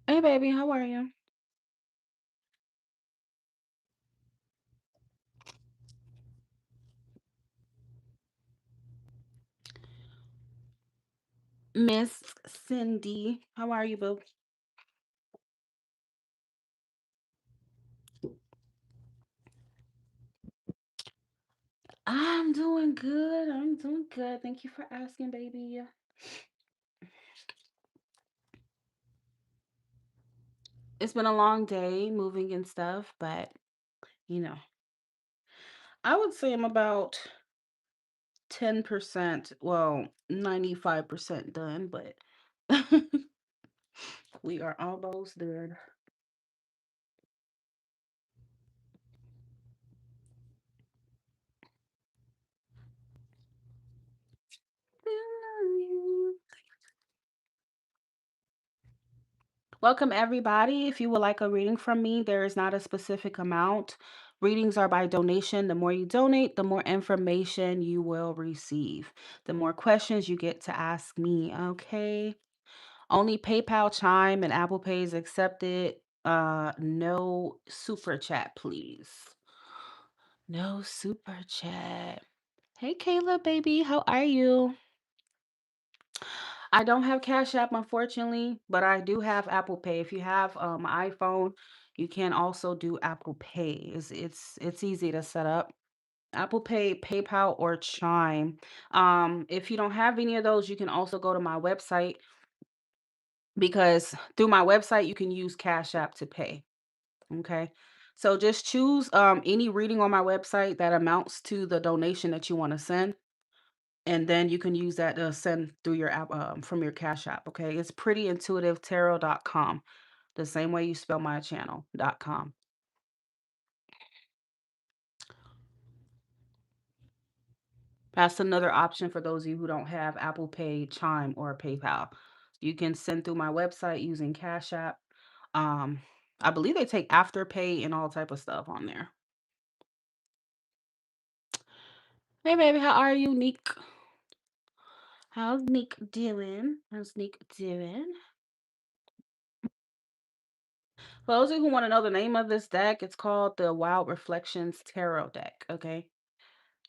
Hey, baby, how are you? Miss Cindy, how are you, boo? I'm doing good. I'm doing good. Thank you for asking, baby. It's been a long day moving and stuff, but you know, I would say I'm about 10%, well, 95% done, but we are almost there. Welcome, everybody. If you would like a reading from me, there is not a specific amount. Readings are by donation. The more you donate, the more information you will receive. The more questions you get to ask me, okay? Only PayPal, Chime, and Apple Pay is accepted. No super chat, please. No super chat. Hey, Kayla, baby, how are you? I don't have Cash App, unfortunately, but I do have Apple Pay. If you have iPhone, you can also do Apple Pay. It's easy to set up. Apple Pay, PayPal, or Chime. If you don't have any of those, you can also go to my website because through my website you can use Cash App to pay. Okay. So just choose any reading on my website that amounts to the donation that you want to send. And then you can use that to send through your app from your Cash App. Okay. It's prettyintuitivetarot.com. The same way you spell my channel.com. That's another option for those of you who don't have Apple Pay, Chime, or PayPal. You can send through my website using Cash App. Um, I believe they take Afterpay and all type of stuff on there. Hey baby, how are you, Neek? How's Neek doing? How's Neek doing? For those of you who want to know the name of this deck, it's called the Wild Reflections Tarot deck. Okay.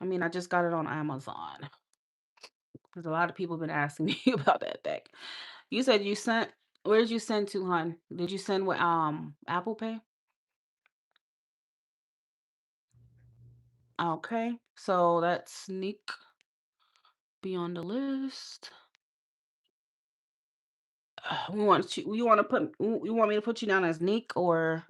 I mean, I just got it on Amazon because a lot of people have been asking me about that deck. You said you sent. Where did you send to, hon? Did you send with Apple Pay? Okay, so that's sneak be on the list. We want you want to put you want me to put you down as Nick or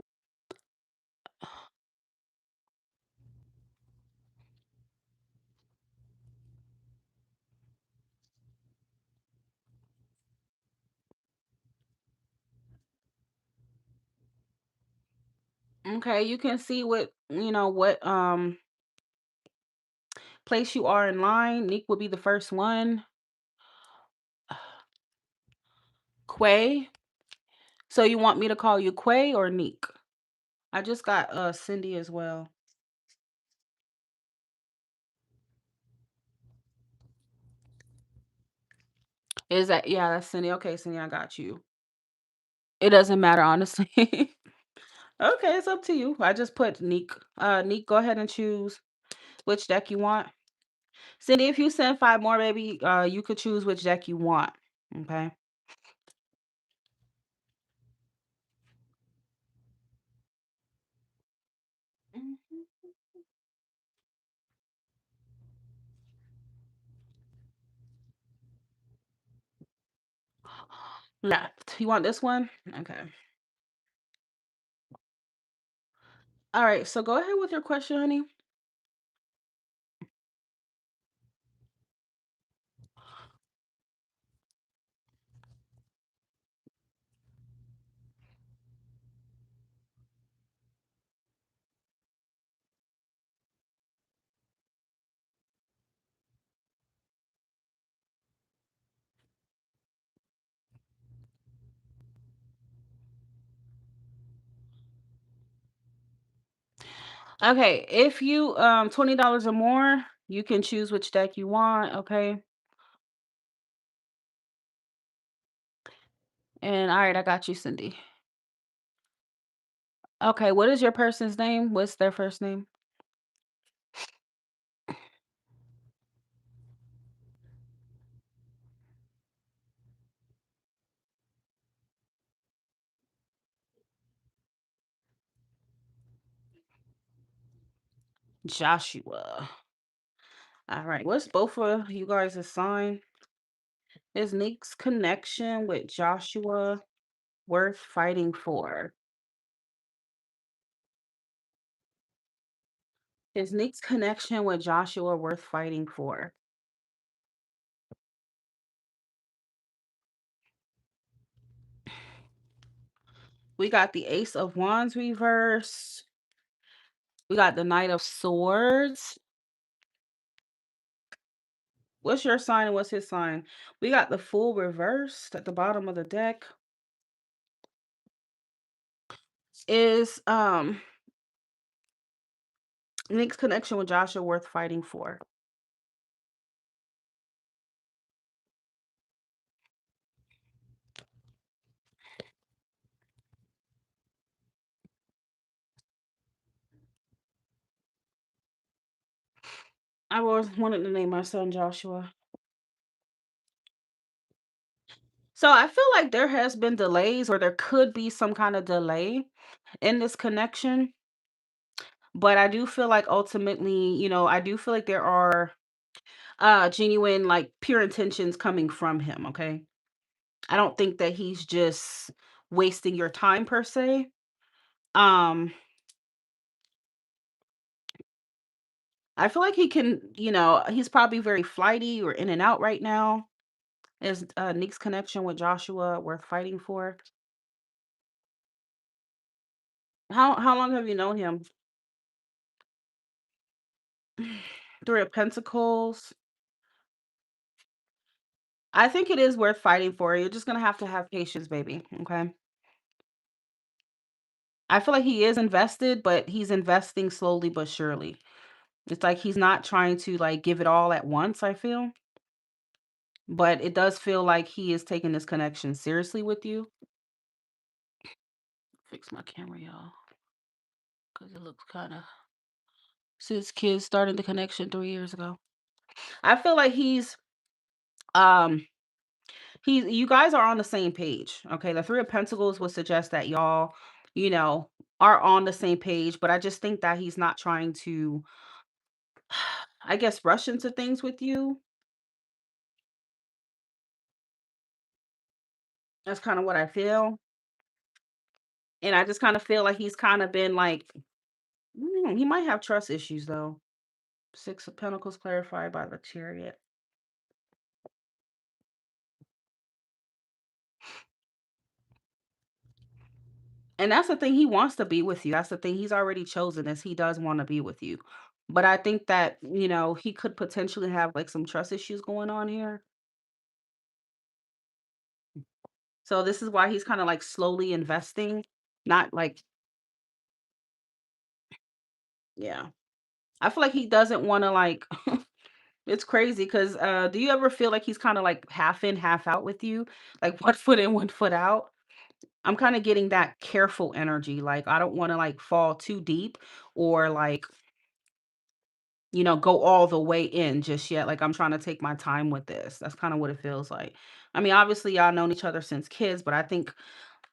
okay, you can see what what place you are in line. Nick would be the first one. Quay. So you want me to call you Quay or Neek? I just got Cindy as well. Is that yeah, that's Cindy. Okay, Cindy, I got you. It doesn't matter honestly. Okay, it's up to you. I just put Neek. Neek, go ahead and choose which deck you want. Cindy, if you send five more, baby, you could choose which deck you want. Okay. Left. You want this one? Okay. All right. So go ahead with your question, honey. Okay. If you $20 or more, you can choose which deck you want. Okay. And all right, I got you, Cindy. Okay. What is your person's name? What's their first name? Joshua. All right. What's both of you guys' sign? Is Nick's connection with Joshua worth fighting for? Is Nick's connection with Joshua worth fighting for? We got the Ace of Wands reverse. We got the Knight of Swords. What's your sign and what's his sign? We got the Fool reversed at the bottom of the deck. Is Nick's connection with Joshua worth fighting for? I always wanted to name my son Joshua. So I feel like there has been delays or there could be some kind of delay in this connection, but I do feel like ultimately, I do feel like there are genuine like pure intentions coming from him, okay? I don't think that he's just wasting your time per se. Um I feel like he can, he's probably very flighty or in and out right now. Is Nick's connection with Joshua worth fighting for? How long have you known him? Three of Pentacles. I think it is worth fighting for. You're just gonna have to have patience, baby. Okay. I feel like he is invested, but he's investing slowly but surely. It's like he's not trying to like give it all at once, I feel. But it does feel like he is taking this connection seriously with you. Fix my camera, y'all, because it looks kind of since kids started the connection 3 years ago. I feel like um you guys are on the same page. Okay. The Three of Pentacles would suggest that y'all, you know, are on the same page, but I just think that he's not trying to, I guess, rush into things with you. That's kind of what I feel. And I just kind of feel like he's kind of been like, he might have trust issues though. Six of Pentacles clarified by the Chariot. And that's the thing, he wants to be with you. That's the thing, he's already chosen this. He does want to be with you. But I think that, he could potentially have like some trust issues going on here. So this is why he's kind of like slowly investing, not like, yeah. I feel like he doesn't want to like it's crazy because do you ever feel like he's kind of like half in, half out with you? Like one foot in, one foot out? I'm kind of getting that careful energy. Like I don't want to like fall too deep or like, go all the way in just yet. Like I'm trying to take my time with this. That's kind of what it feels like. I mean, obviously y'all known each other since kids, but I think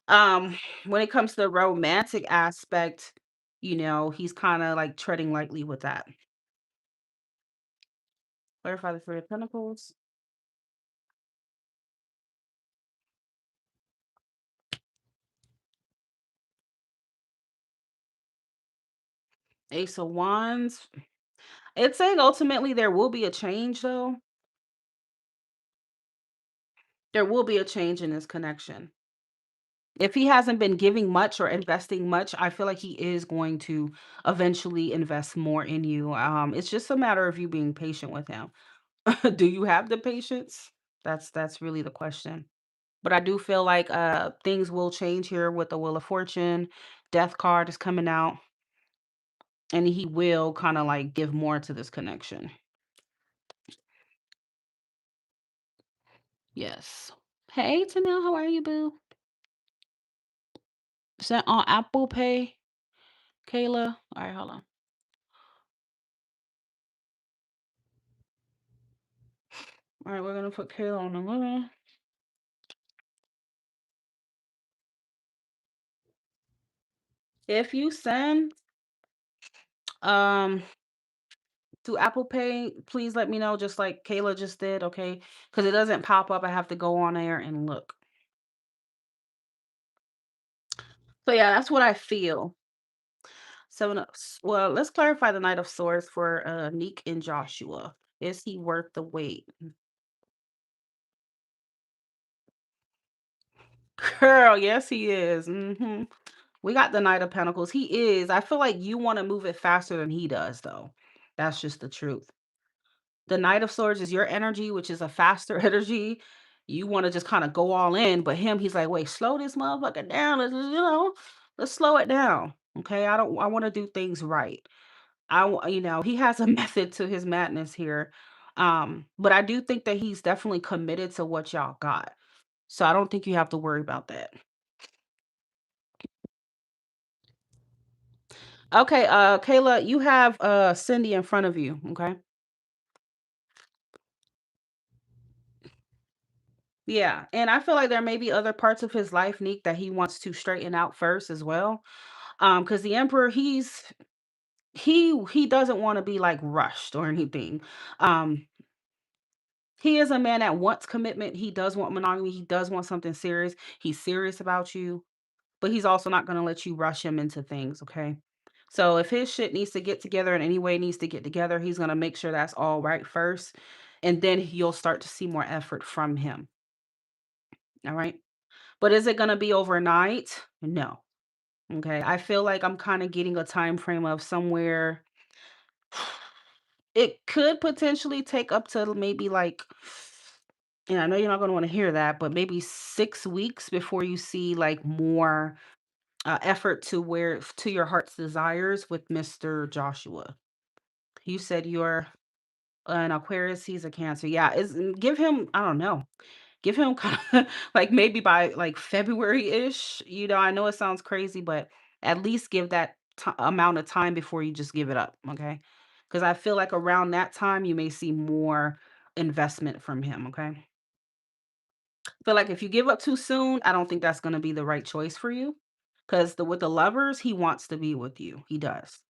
when it comes to the romantic aspect, he's kind of like treading lightly with that. Clarify the Three of Pentacles. Ace of Wands. It's saying ultimately there will be a change though. There will be a change in this connection. If he hasn't been giving much or investing much, I feel like he is going to eventually invest more in you. It's just a matter of you being patient with him. Do you have the patience? That's really the question. But I do feel like things will change here with the Wheel of Fortune. Death card is coming out, and he will kind of like give more to this connection. Yes. Hey Tanel, how are you, boo? Is that on Apple Pay, Kayla? All right, hold on. All right, we're gonna put Kayla on the line. If you send um to Apple Pay, please let me know, just like Kayla just did, okay? Because it doesn't pop up. I have to go on there and look. So yeah, that's what I feel. Well, let's clarify the Knight of Swords for Neek and Joshua. Is he worth the wait? Girl, yes, he is. We got the Knight of Pentacles. He is. I feel like you want to move it faster than he does, though. That's just the truth. The Knight of Swords is your energy, which is a faster energy. You want to just kind of go all in, but him, he's like, wait, slow this motherfucker down. Let's slow it down. Okay. I want to do things right. He has a method to his madness here. But I do think that he's definitely committed to what y'all got. So I don't think you have to worry about that. Okay, Kayla, you have Cindy in front of you, okay? Yeah, and I feel like there may be other parts of his life, Neek, that he wants to straighten out first as well. Because the Emperor, he doesn't want to be like rushed or anything. Um, he is a man that wants commitment. He does want monogamy. He does want something serious. He's serious about you, but he's also not going to let you rush him into things, okay? So if his shit needs to get together in any way needs to get together, he's going to make sure that's all right first, and then you'll start to see more effort from him. All right? But is it going to be overnight? No. Okay? I feel like I'm kind of getting a time frame of somewhere it could potentially take up to maybe like and I know you're not going to want to hear that, but maybe 6 weeks before you see like more effort to your heart's desires with Mr. Joshua. You said you're an Aquarius, he's a Cancer. Yeah, give him, I don't know. Give him kind of like maybe by like February-ish. I know it sounds crazy, but at least give that amount of time before you just give it up, okay? Cuz I feel like around that time you may see more investment from him, okay? Feel like if you give up too soon, I don't think that's going to be the right choice for you. Cuz the with the lovers, he wants to be with you. He does.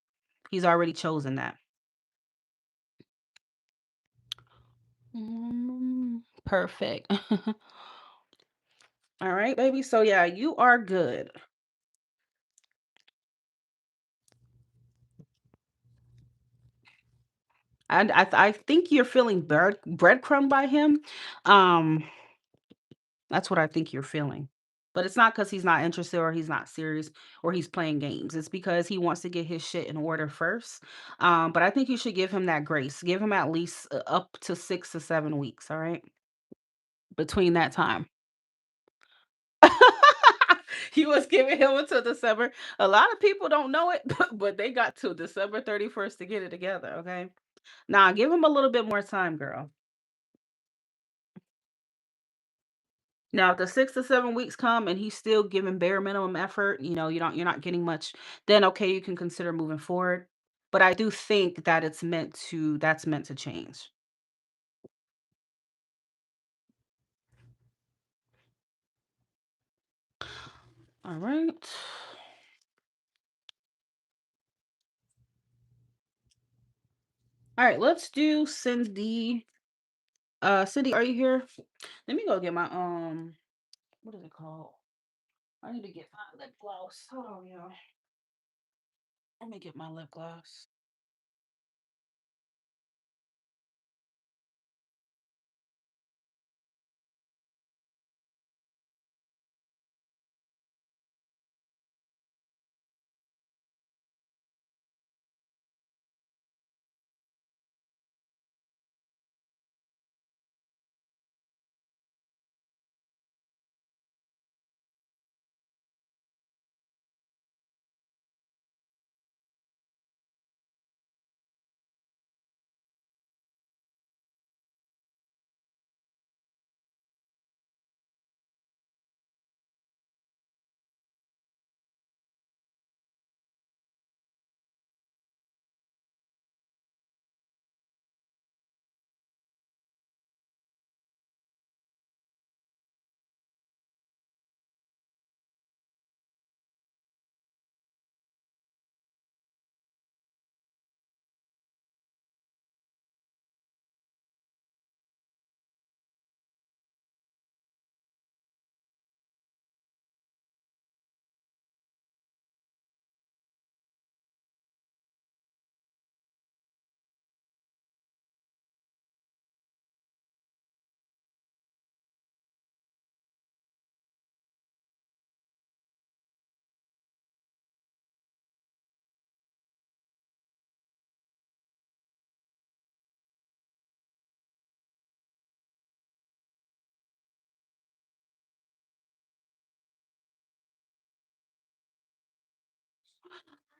He's already chosen that. Perfect. All right, baby. So yeah, you are good. And I think you're feeling breadcrumb by him. Um, that's what I think you're feeling. But it's not because he's not interested or he's not serious or he's playing games. It's because he wants to get his shit in order first. But I think you should give him that grace. Give him at least up to 6 to 7 weeks. All right, between that time. You was giving him until December. A lot of people don't know it, but they got to December 31st to get it together. Okay. Now give him a little bit more time, girl. Now, if the 6 to 7 weeks come and he's still giving bare minimum effort, you're not getting much, then okay, you can consider moving forward. But I do think that that's meant to change. All right. All right, let's do Cindy. Cindy, are you here? Let me go get my what is it called? I need to get my lip gloss. Hold on, y'all. Let me get my lip gloss.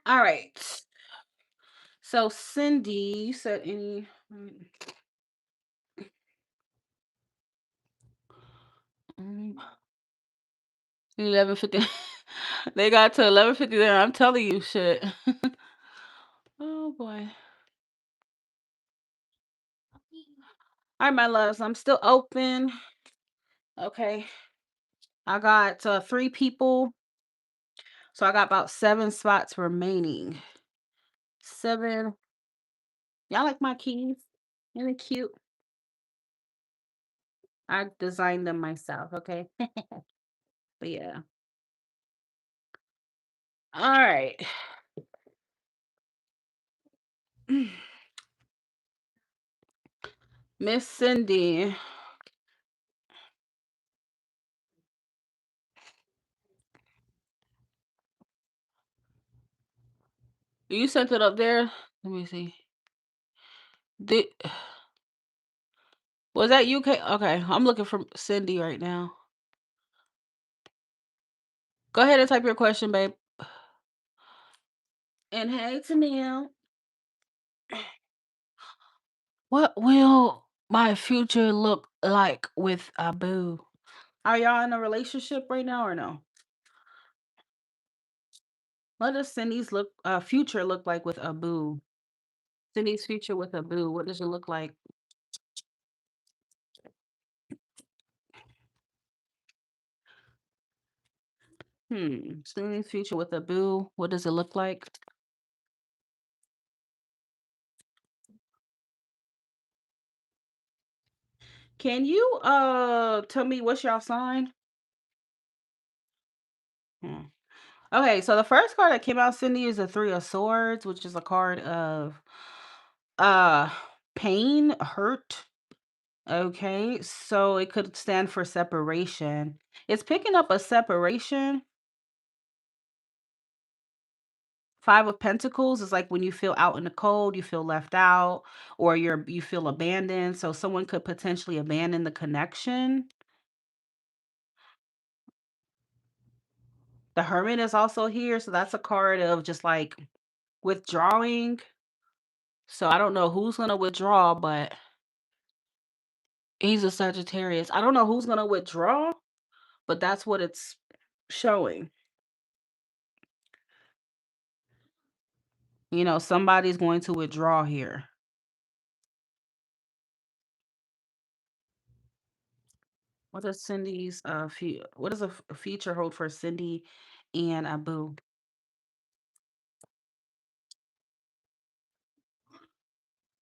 All right. So Cindy, you said any 11:50. They got to 11:50 there. I'm telling you shit. Oh boy. All right, my loves. I'm still open. Okay. I got 3 people. So I got about 7 spots remaining. 7. Y'all like my keys? Isn't it cute? I designed them myself, okay? But yeah. All right. Miss Cindy. You sent it up there? Let me see. Did was that UK? Okay, I'm looking for Cindy right now. Go ahead and type your question, babe. And hey, Tanil. What will my future look like with Abu? Are y'all in a relationship right now or no? What does Cindy's future look like with Abu? Cindy's future with Abu. What does it look like? Cindy's future with Abu. What does it look like? Can you tell me what's y'all sign? Hmm. Okay, so the first card that came out, Cindy, is the 3 of Swords, which is a card of uh pain, hurt. Okay, so it could stand for separation. It's picking up a separation. 5 of Pentacles is like when you feel out in the cold, you feel left out, or you feel abandoned. So someone could potentially abandon the connection. The Hermit is also here, so that's a card of just like withdrawing. So I don't know who's gonna withdraw, but he's a Sagittarius. I don't know who's gonna withdraw, but that's what it's showing. Somebody's going to withdraw here. What does Cindy's what does a future hold for Cindy and Abu?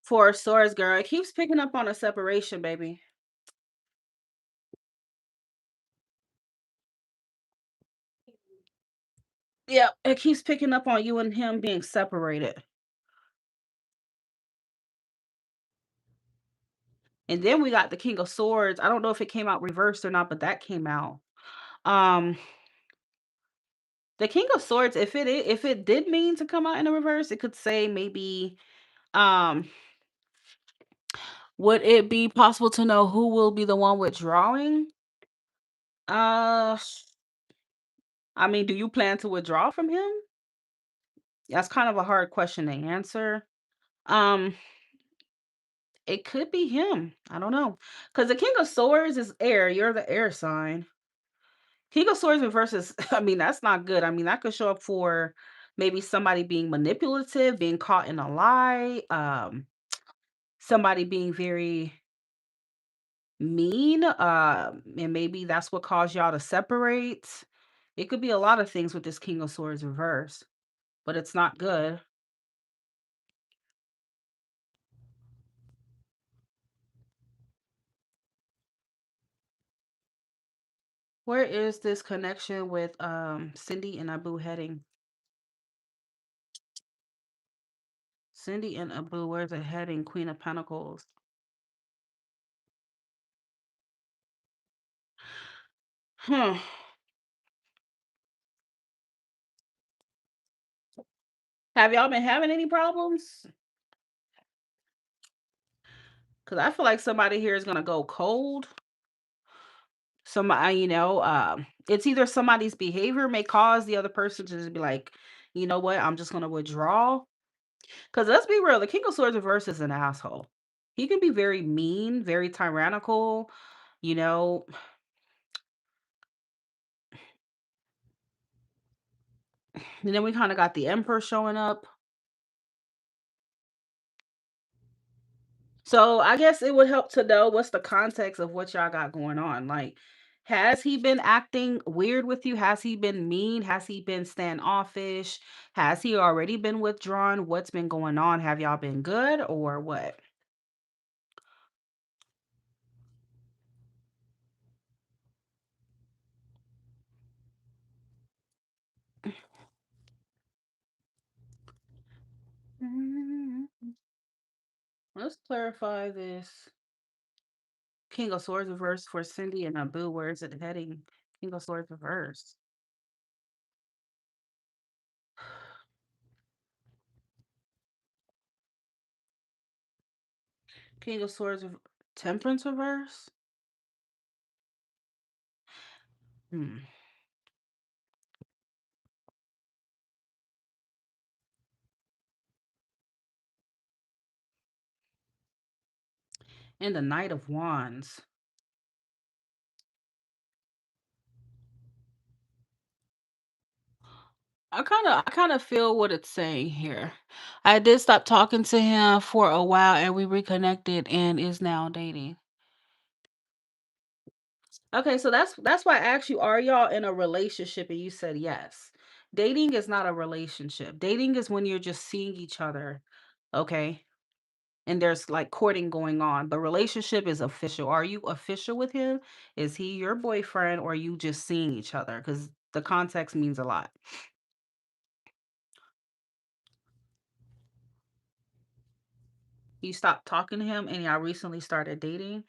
4 of Swords, girl. It keeps picking up on a separation, baby. Yeah, it keeps picking up on you and him being separated. And then we got the King of Swords. I don't know if it came out reversed or not, but that came out. Um, the King of Swords, if it did mean to come out in a reverse, it could say maybe, um, would it be possible to know who will be the one withdrawing? Uh, I mean, do you plan to withdraw from him? That's kind of a hard question to answer. Um, it could be him. I don't know. Because the King of Swords is air. You're the air sign. King of Swords reverses, I mean, that's not good. I mean, that could show up for maybe somebody being manipulative, being caught in a lie, somebody being very mean, and maybe that's what caused y'all to separate. It could be a lot of things with this King of Swords reverse, but it's not good. Where is this connection with Cindy and Abu heading? Cindy and Abu, where's it heading? Queen of Pentacles. Huh. Have y'all been having any problems? Because I feel like somebody here is gonna go cold. Somebody, it's either somebody's behavior may cause the other person to just be like, you know what, I'm just gonna withdraw. Because let's be real, the King of Swords reverse is an asshole. He can be very mean, very tyrannical, you know. And then we kind of got the Emperor showing up. So I guess it would help to know what's the context of what y'all got going on. Like, has he been acting weird with you? Has he been mean? Has he been standoffish? Has he already been withdrawn? What's been going on? Have y'all been good or what? Mm, let's clarify this. King of Swords reverse for Cindy and Abu. Where is it heading? King of Swords reverse. King of Swords Temperance reverse. Hmm. And the Knight of Wands. I kind of feel what it's saying here. I did stop talking to him for a while and we reconnected and is now dating. Okay, so that's why I asked you, are y'all in a relationship? And you said yes. Dating is not a relationship. Dating is when you're just seeing each other. Okay. And there's like courting going on. The relationship is official. Are you official with him? Is he your boyfriend or are you just seeing each other? Because the context means a lot. You stopped talking to him and y'all recently started dating.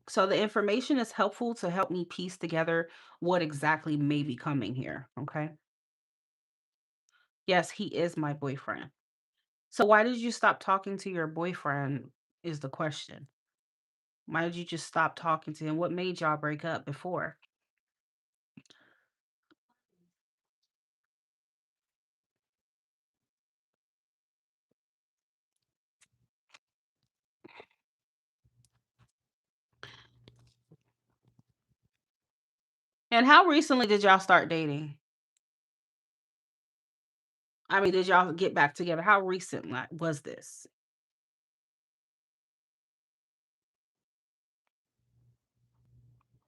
So the information is helpful to help me piece together what exactly may be coming here. Okay. Yes, he is my boyfriend. So why did you stop talking to your boyfriend is the question. Why did you just stop talking to him? What made y'all break up before? And how recently did y'all start dating? I mean, did y'all get back together? How recent was this?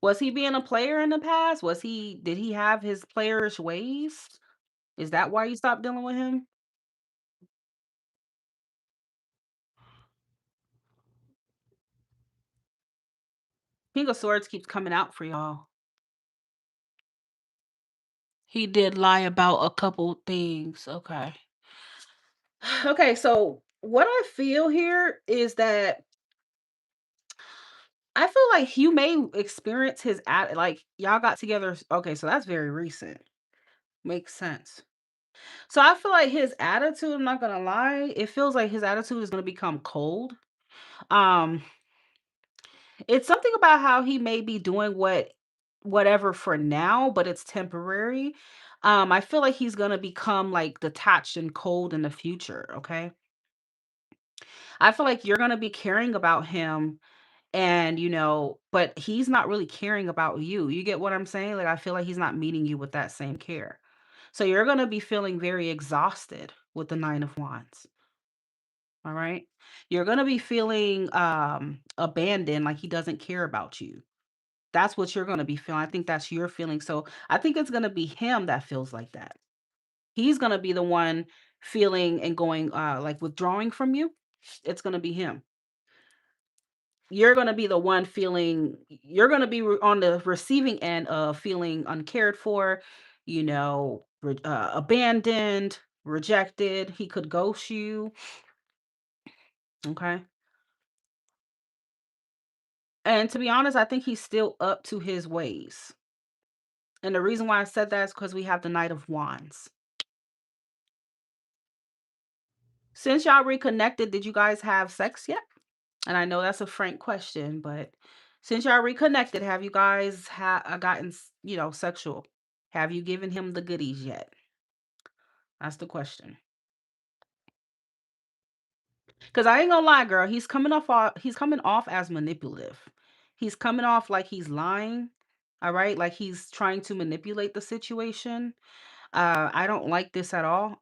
Was he being a player in the past? Did he have his playerish ways? Is that why you stopped dealing with him? King of Swords keeps coming out for y'all. He did lie about a couple things. Okay. Okay, so what I feel here is that I feel like you may experience his like y'all got together. Okay, so that's very recent. Makes sense. So I feel like his attitude, I'm not gonna lie, it feels like his attitude is gonna become cold. Um, it's something about how he may be doing whatever for now, but it's temporary. I feel like he's gonna become like detached and cold in the future. Okay. I feel like you're gonna be caring about him and but he's not really caring about you. You get what I'm saying? Like I feel like he's not meeting you with that same care. So you're gonna be feeling very exhausted with the Nine of Wands. All right. You're gonna be feeling abandoned, like he doesn't care about you. That's what you're gonna be feeling. I think that's your feeling. So I think it's gonna be him that feels like that. He's gonna be the one feeling and going like withdrawing from you. It's gonna be him. You're gonna be the one feeling you're gonna be on the receiving end of feeling uncared for, abandoned, rejected. He could ghost you. Okay. And to be honest, I think he's still up to his ways. And the reason why I said that is because we have the Knight of Wands. Since y'all reconnected, did you guys have sex yet? And I know that's a frank question, but since y'all reconnected, have you guys gotten, sexual? Have you given him the goodies yet? That's the question. Because I ain't gonna lie, girl, he's coming off as manipulative. He's coming off like he's lying. All right, like he's trying to manipulate the situation. I don't like this at all.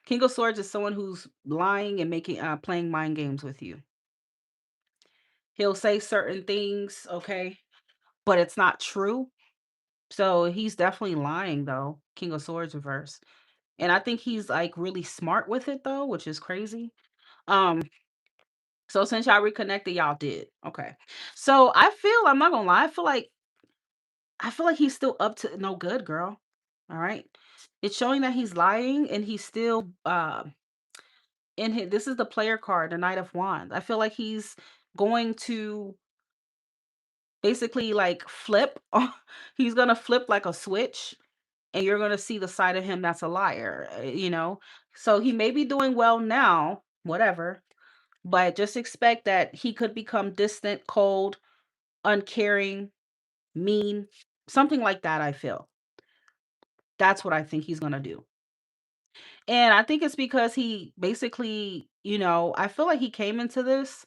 King of Swords is someone who's lying and playing mind games with you. He'll say certain things, okay, but it's not true. So he's definitely lying though. King of Swords reverse. And I think he's like really smart with it though, which is crazy. Um, so since y'all reconnected, y'all did. Okay. So I'm not gonna lie, I feel like he's still up to no good, girl. All right. It's showing that he's lying and he's still in his this is the player card, the Knight of Wands. I feel like he's going to basically like flip. He's gonna flip like a switch and you're gonna see the side of him that's a liar, So he may be doing well now, whatever, but just expect that he could become distant, cold, uncaring, mean, something like that, I feel. That's what I think he's gonna do. And I think it's because he basically, I feel like he came into this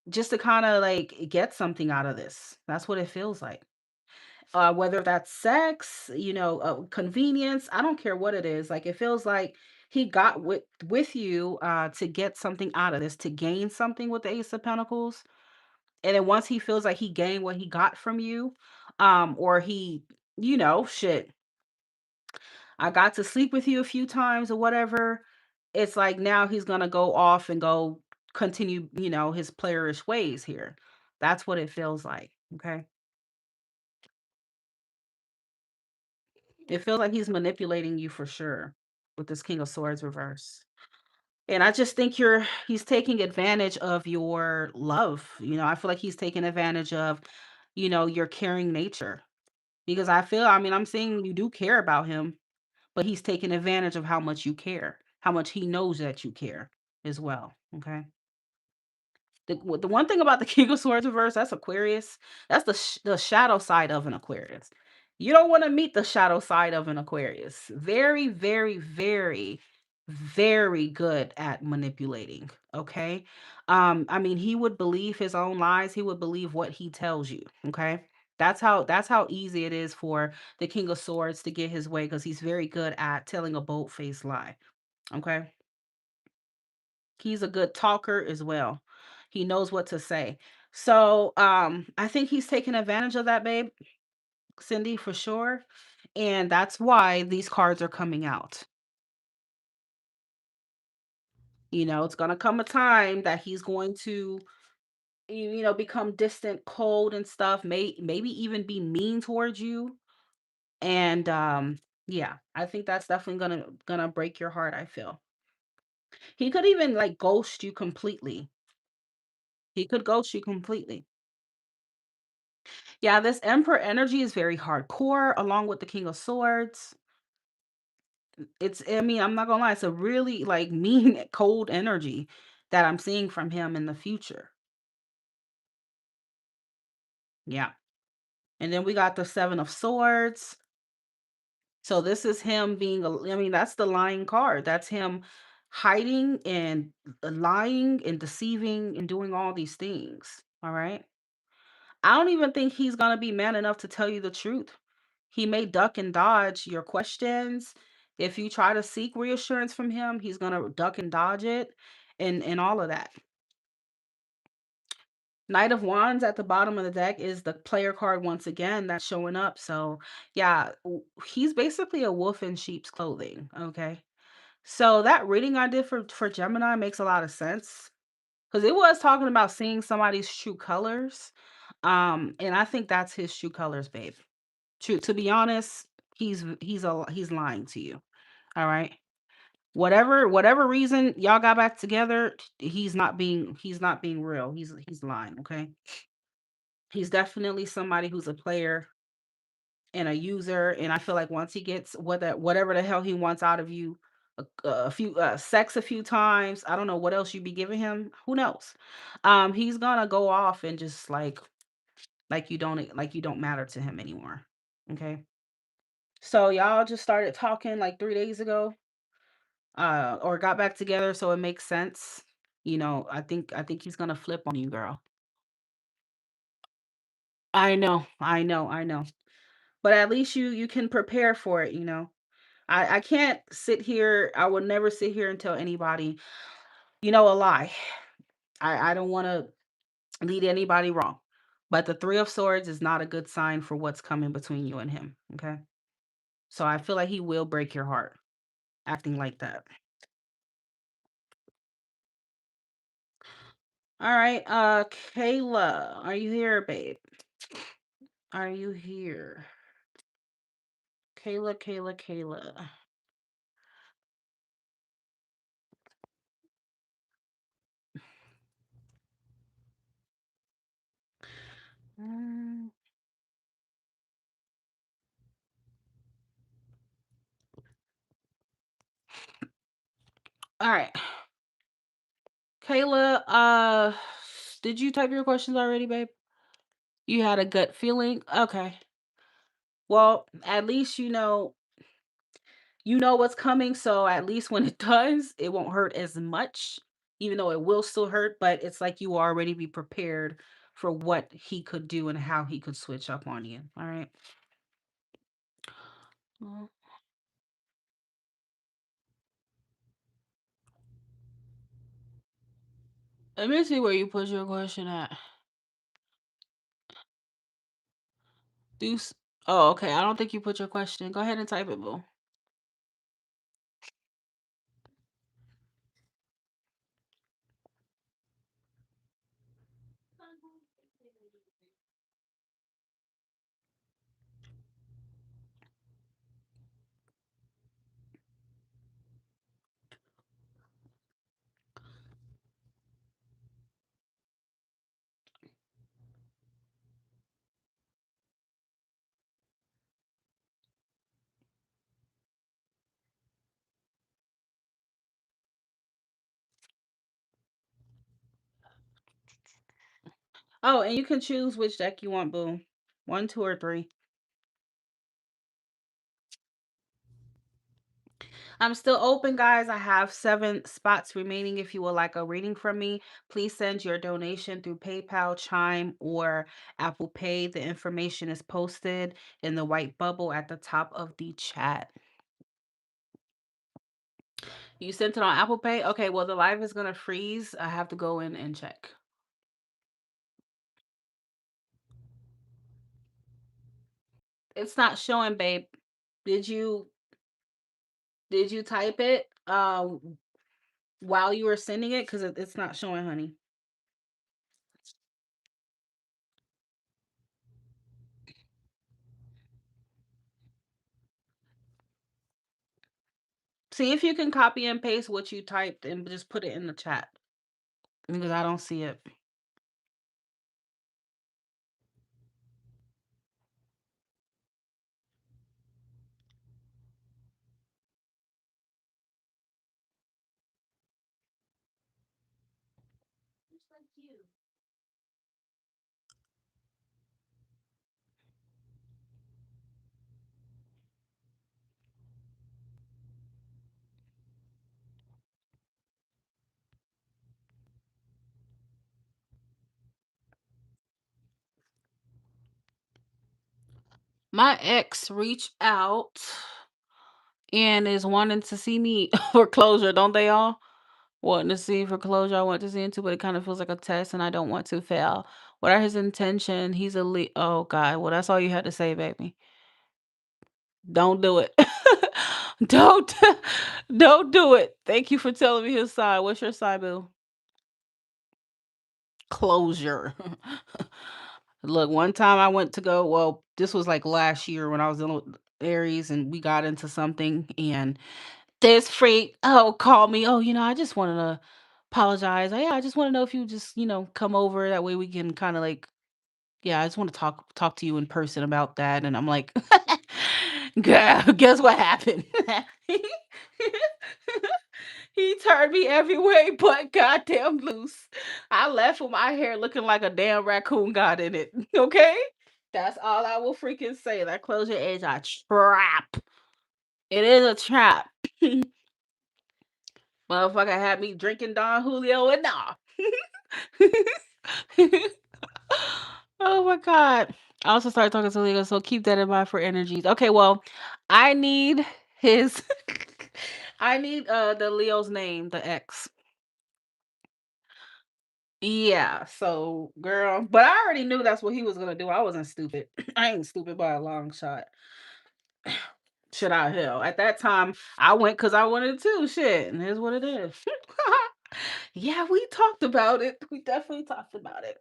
just to kind of like get something out of this. That's what it feels like. Whether that's sex, convenience, I don't care what it is. Like it feels like he got with you to get something out of this, to gain something with the Ace of Pentacles. And then once he feels like he gained what he got from you, or shit, I got to sleep with you a few times or whatever. It's like now he's gonna go off and go continue, his playerish ways here. That's what it feels like. Okay. It feels like he's manipulating you for sure with this King of Swords reverse. And I just think he's taking advantage of your love. I feel like he's taking advantage of, your caring nature. Because I'm saying you do care about him, but he's taking advantage of how much you care, how much he knows that you care as well. Okay. The one thing about the King of Swords reverse, that's Aquarius. That's the shadow side of an Aquarius. You don't want to meet the shadow side of an Aquarius. Very, very, very, very good at manipulating. Okay. He would believe his own lies. He would believe what he tells you. Okay. That's how easy it is for the King of Swords to get his way because he's very good at telling a bold-faced lie. Okay. He's a good talker as well. He knows what to say. So, I think he's taking advantage of that, babe, Cindy, for sure. And that's why these cards are coming out. It's gonna come a time that he's going to, become distant, cold and stuff, maybe even be mean towards you. And Yeah, I think that's definitely gonna break your heart, I feel. He could even, like, ghost you completely. He could ghost you completely. Yeah, this Emperor energy is very hardcore, along with the King of Swords. It's I mean, I'm not gonna lie, it's a really, like, mean, cold energy that I'm seeing from him in the future. Yeah. And then we got the Seven of Swords. So this is him being a I mean, that's the lying card. That's him hiding and lying and deceiving and doing all these things. All right. I don't even think he's gonna be man enough to tell you the truth. He may duck and dodge your questions. If you try to seek reassurance from him, he's gonna duck and dodge it and all of that. Knight of Wands at the bottom of the deck is the player card once again that's showing up. So, yeah, he's basically a wolf in sheep's clothing. Okay. So, that reading I did for Gemini makes a lot of sense because it was talking about seeing somebody's true colors. And I think that's his true colors, babe. True. To be honest, he's lying to you. All right. Whatever reason y'all got back together, he's not being real. He's lying. Okay. He's definitely somebody who's a player and a user, and I feel like once he gets whatever the hell he wants out of you, a few sex a few times, I don't know what else you be giving him. Who knows? He's gonna go off and just like you don't matter to him anymore. Okay. So y'all just started talking like 3 days ago, or got back together, so it makes sense. I think he's gonna flip on you, girl. I know. But at least you can prepare for it. I can't sit here. I would never sit here and tell anybody, a lie. I don't want to lead anybody wrong. But the 3 of swords is not a good sign for what's coming between you and him, okay? So I feel like he will break your heart acting like that. All right, Kayla, are you here, babe? Are you here? Kayla. Mm, all right. Kayla, did you type your questions already, babe? You had a gut feeling? Okay. Well, at least you know what's coming, so at least when it does, it won't hurt as much, even though it will still hurt, but it's like you already be prepared for what he could do and how he could switch up on you. All right. Well, let me see where you put your question at. Deuce. Oh, okay. I don't think you put your question. Go ahead and type it, boo. Oh, and you can choose which deck you want, boo. One, two, or three. I'm still open, guys. I have 7 spots remaining. If you would like a reading from me, please send your donation through PayPal, Chime, or Apple Pay. The information is posted in the white bubble at the top of the chat. You sent it on Apple Pay? Okay, well, the live is going to freeze. I have to go in and check. It's not showing, babe. Did you did you type it while you were sending it? Because it's not showing, honey. See if you can copy and paste what you typed and just put it in the chat because I don't see it. My ex reached out and is wanting to see me for closure, don't they all? Wanting to see for closure, I want to see into, but it kind of feels like a test and I don't want to fail. What are his intention? He's a oh God. Well, that's all you had to say, baby. Don't do it. don't don't do it. Thank you for telling me his side. What's your side, boo? Closure. Look, one time I went to go, well, this was like last year when I was in Aries and we got into something and this freak, oh, called me. Oh, I just wanted to apologize. Oh, yeah, I just want to know if you just, come over. That way we can kind of like, yeah, I just want to talk to you in person about that. And I'm like, girl, guess what happened? He turned me every way but goddamn loose. I left with my hair looking like a damn raccoon got in it. Okay? That's all I will freaking say. That closure is a trap. It is a trap. Motherfucker had me drinking Don Julio and nah. Oh my god. I also started talking to Leo, so keep that in mind for energies. Okay, well, I need his I need the Leo's name, the X. Yeah, so girl, but I already knew that's what he was gonna do. I wasn't stupid. I ain't stupid by a long shot. Shit out hell. At that time, I went because I wanted to. Shit, and here's what it is. Yeah, we talked about it. We definitely talked about it.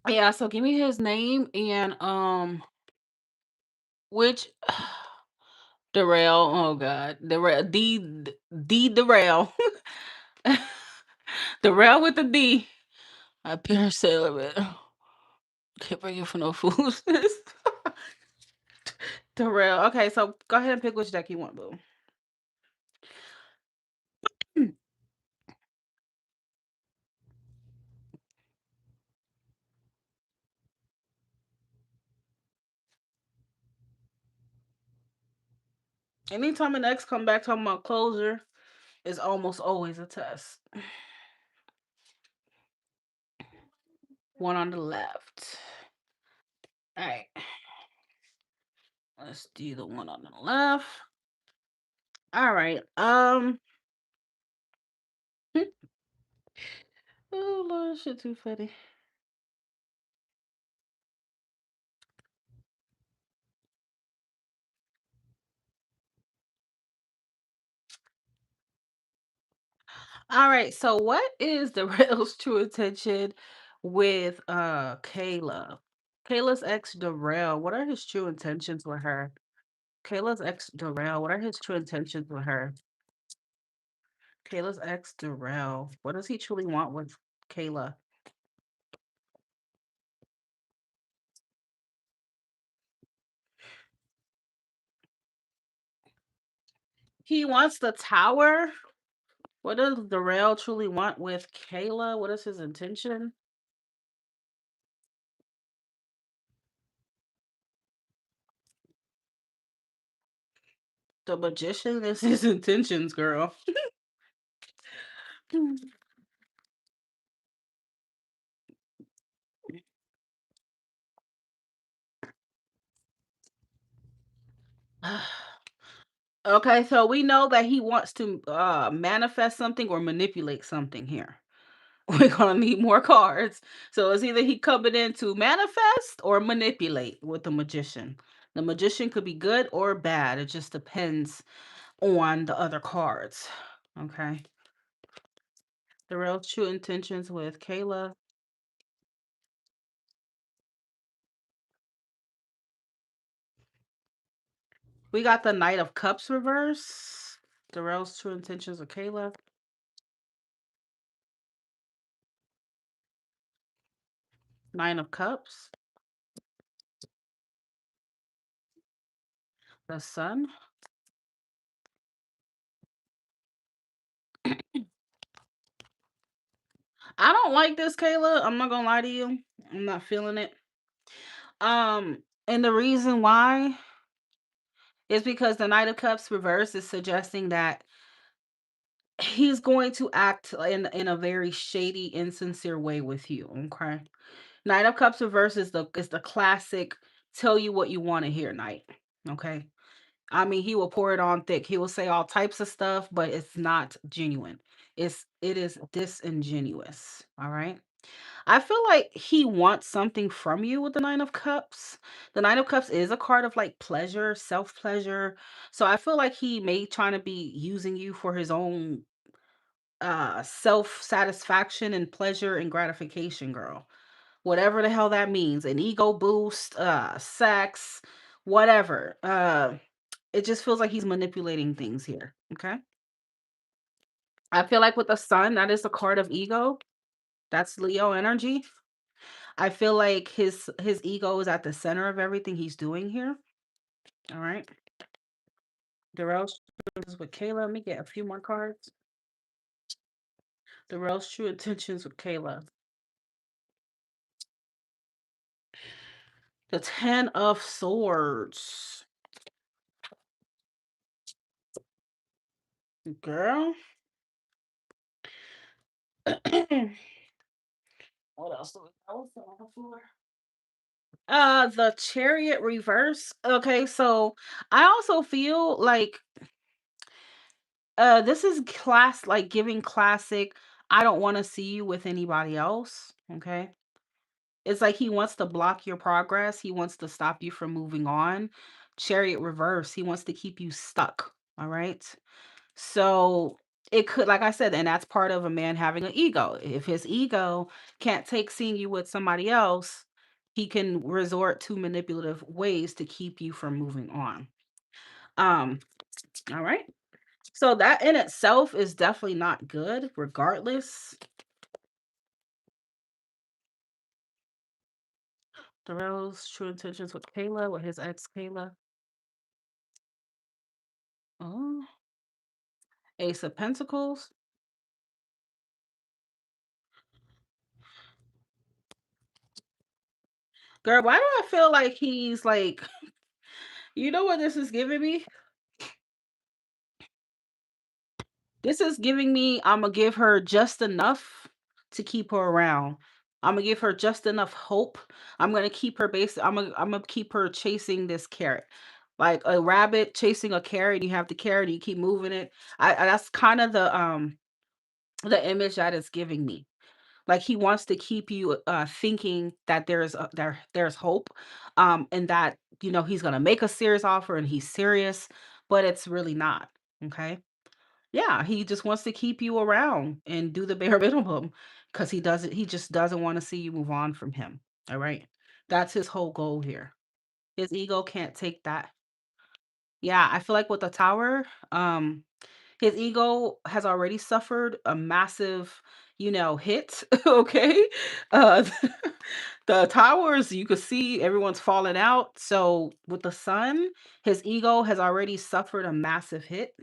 Yeah, so give me his name and which Darrell. Oh God, Darrell D Darrell. Darrell with the D. I better celibate. Can't bring you for no foolishness. Darrell. Okay, so go ahead and pick which deck you want, boo. Anytime an ex come back talking about closure, is almost always a test. One on the left. All right. Let's do the one on the left. All right. Oh Lord, shit too funny. All right. So what is the real's true intention with Kayla? Kayla's ex Darrell. What are his true intentions with her? Kayla's ex Darrell. What are his true intentions with her? Kayla's ex Darrell. What does he truly want with Kayla? He wants the tower. What does Darrell truly want with Kayla? What is his intention? The magician is his intentions, girl. Okay, so we know that he wants to manifest something or manipulate something here. We're gonna need more cards. So it's either he coming in to manifest or manipulate with the magician. The magician could be good or bad. It just depends on the other cards. Okay. The real true intentions with Kayla. We got the Knight of Cups reverse. The real true intentions with Kayla. Nine of Cups. The Sun. I don't like this, Kayla. I'm not gonna lie to you. I'm not feeling it. And the reason why is because the Knight of Cups reverse is suggesting that he's going to act in a very shady, insincere way with you. Okay. Knight of Cups reverse is the classic tell you what you want to hear knight. Okay. I mean, he will pour it on thick. He will say all types of stuff, but it's not genuine. It is disingenuous. All right. I feel like he wants something from you with the Nine of Cups. The Nine of Cups is a card of like pleasure, self pleasure. So I feel like he may trying to be using you for his own self satisfaction and pleasure and gratification, girl. Whatever the hell that means. An ego boost, sex, whatever. It just feels like he's manipulating things here. Okay. I feel like with the sun, that is a card of ego. That's Leo energy. I feel like his ego is at the center of everything he's doing here. All right. Darrell's is with Kayla. Let me get a few more cards. Darrell's true intentions with Kayla. The Ten of Swords. Girl. What else do we got? What's on the floor? The Chariot reverse. Okay, so I also feel like this is class like giving classic I don't want to see you with anybody else. Okay. It's like he wants to block your progress. He wants to stop you from moving on. Chariot reverse. He wants to keep you stuck. All right. So it could, like I said, and that's part of a man having an ego. If his ego can't take seeing you with somebody else, he can resort to manipulative ways to keep you from moving on. Um, all right. So that in itself is definitely not good, regardless. Darrell's true intentions with Kayla, with his ex Kayla. Oh, Ace of Pentacles. Girl, why do I feel like he's like, you know what this is giving me? This is giving me, I'm gonna give her just enough to keep her around. I'm gonna give her just enough hope. I'm gonna keep her I'm gonna keep her chasing this carrot. Like a rabbit chasing a carrot, you have the carrot, you keep moving it. That's kind of the image that it's giving me. Like he wants to keep you thinking that there's hope, and that he's gonna make a serious offer and he's serious, but it's really not. Okay. Yeah, he just wants to keep you around and do the bare minimum because he just doesn't want to see you move on from him. All right. That's his whole goal here. His ego can't take that. Yeah, I feel like with the tower, his ego has already suffered a massive, hit. Okay. Uh the towers, you could see everyone's falling out. So with the sun, his ego has already suffered a massive hit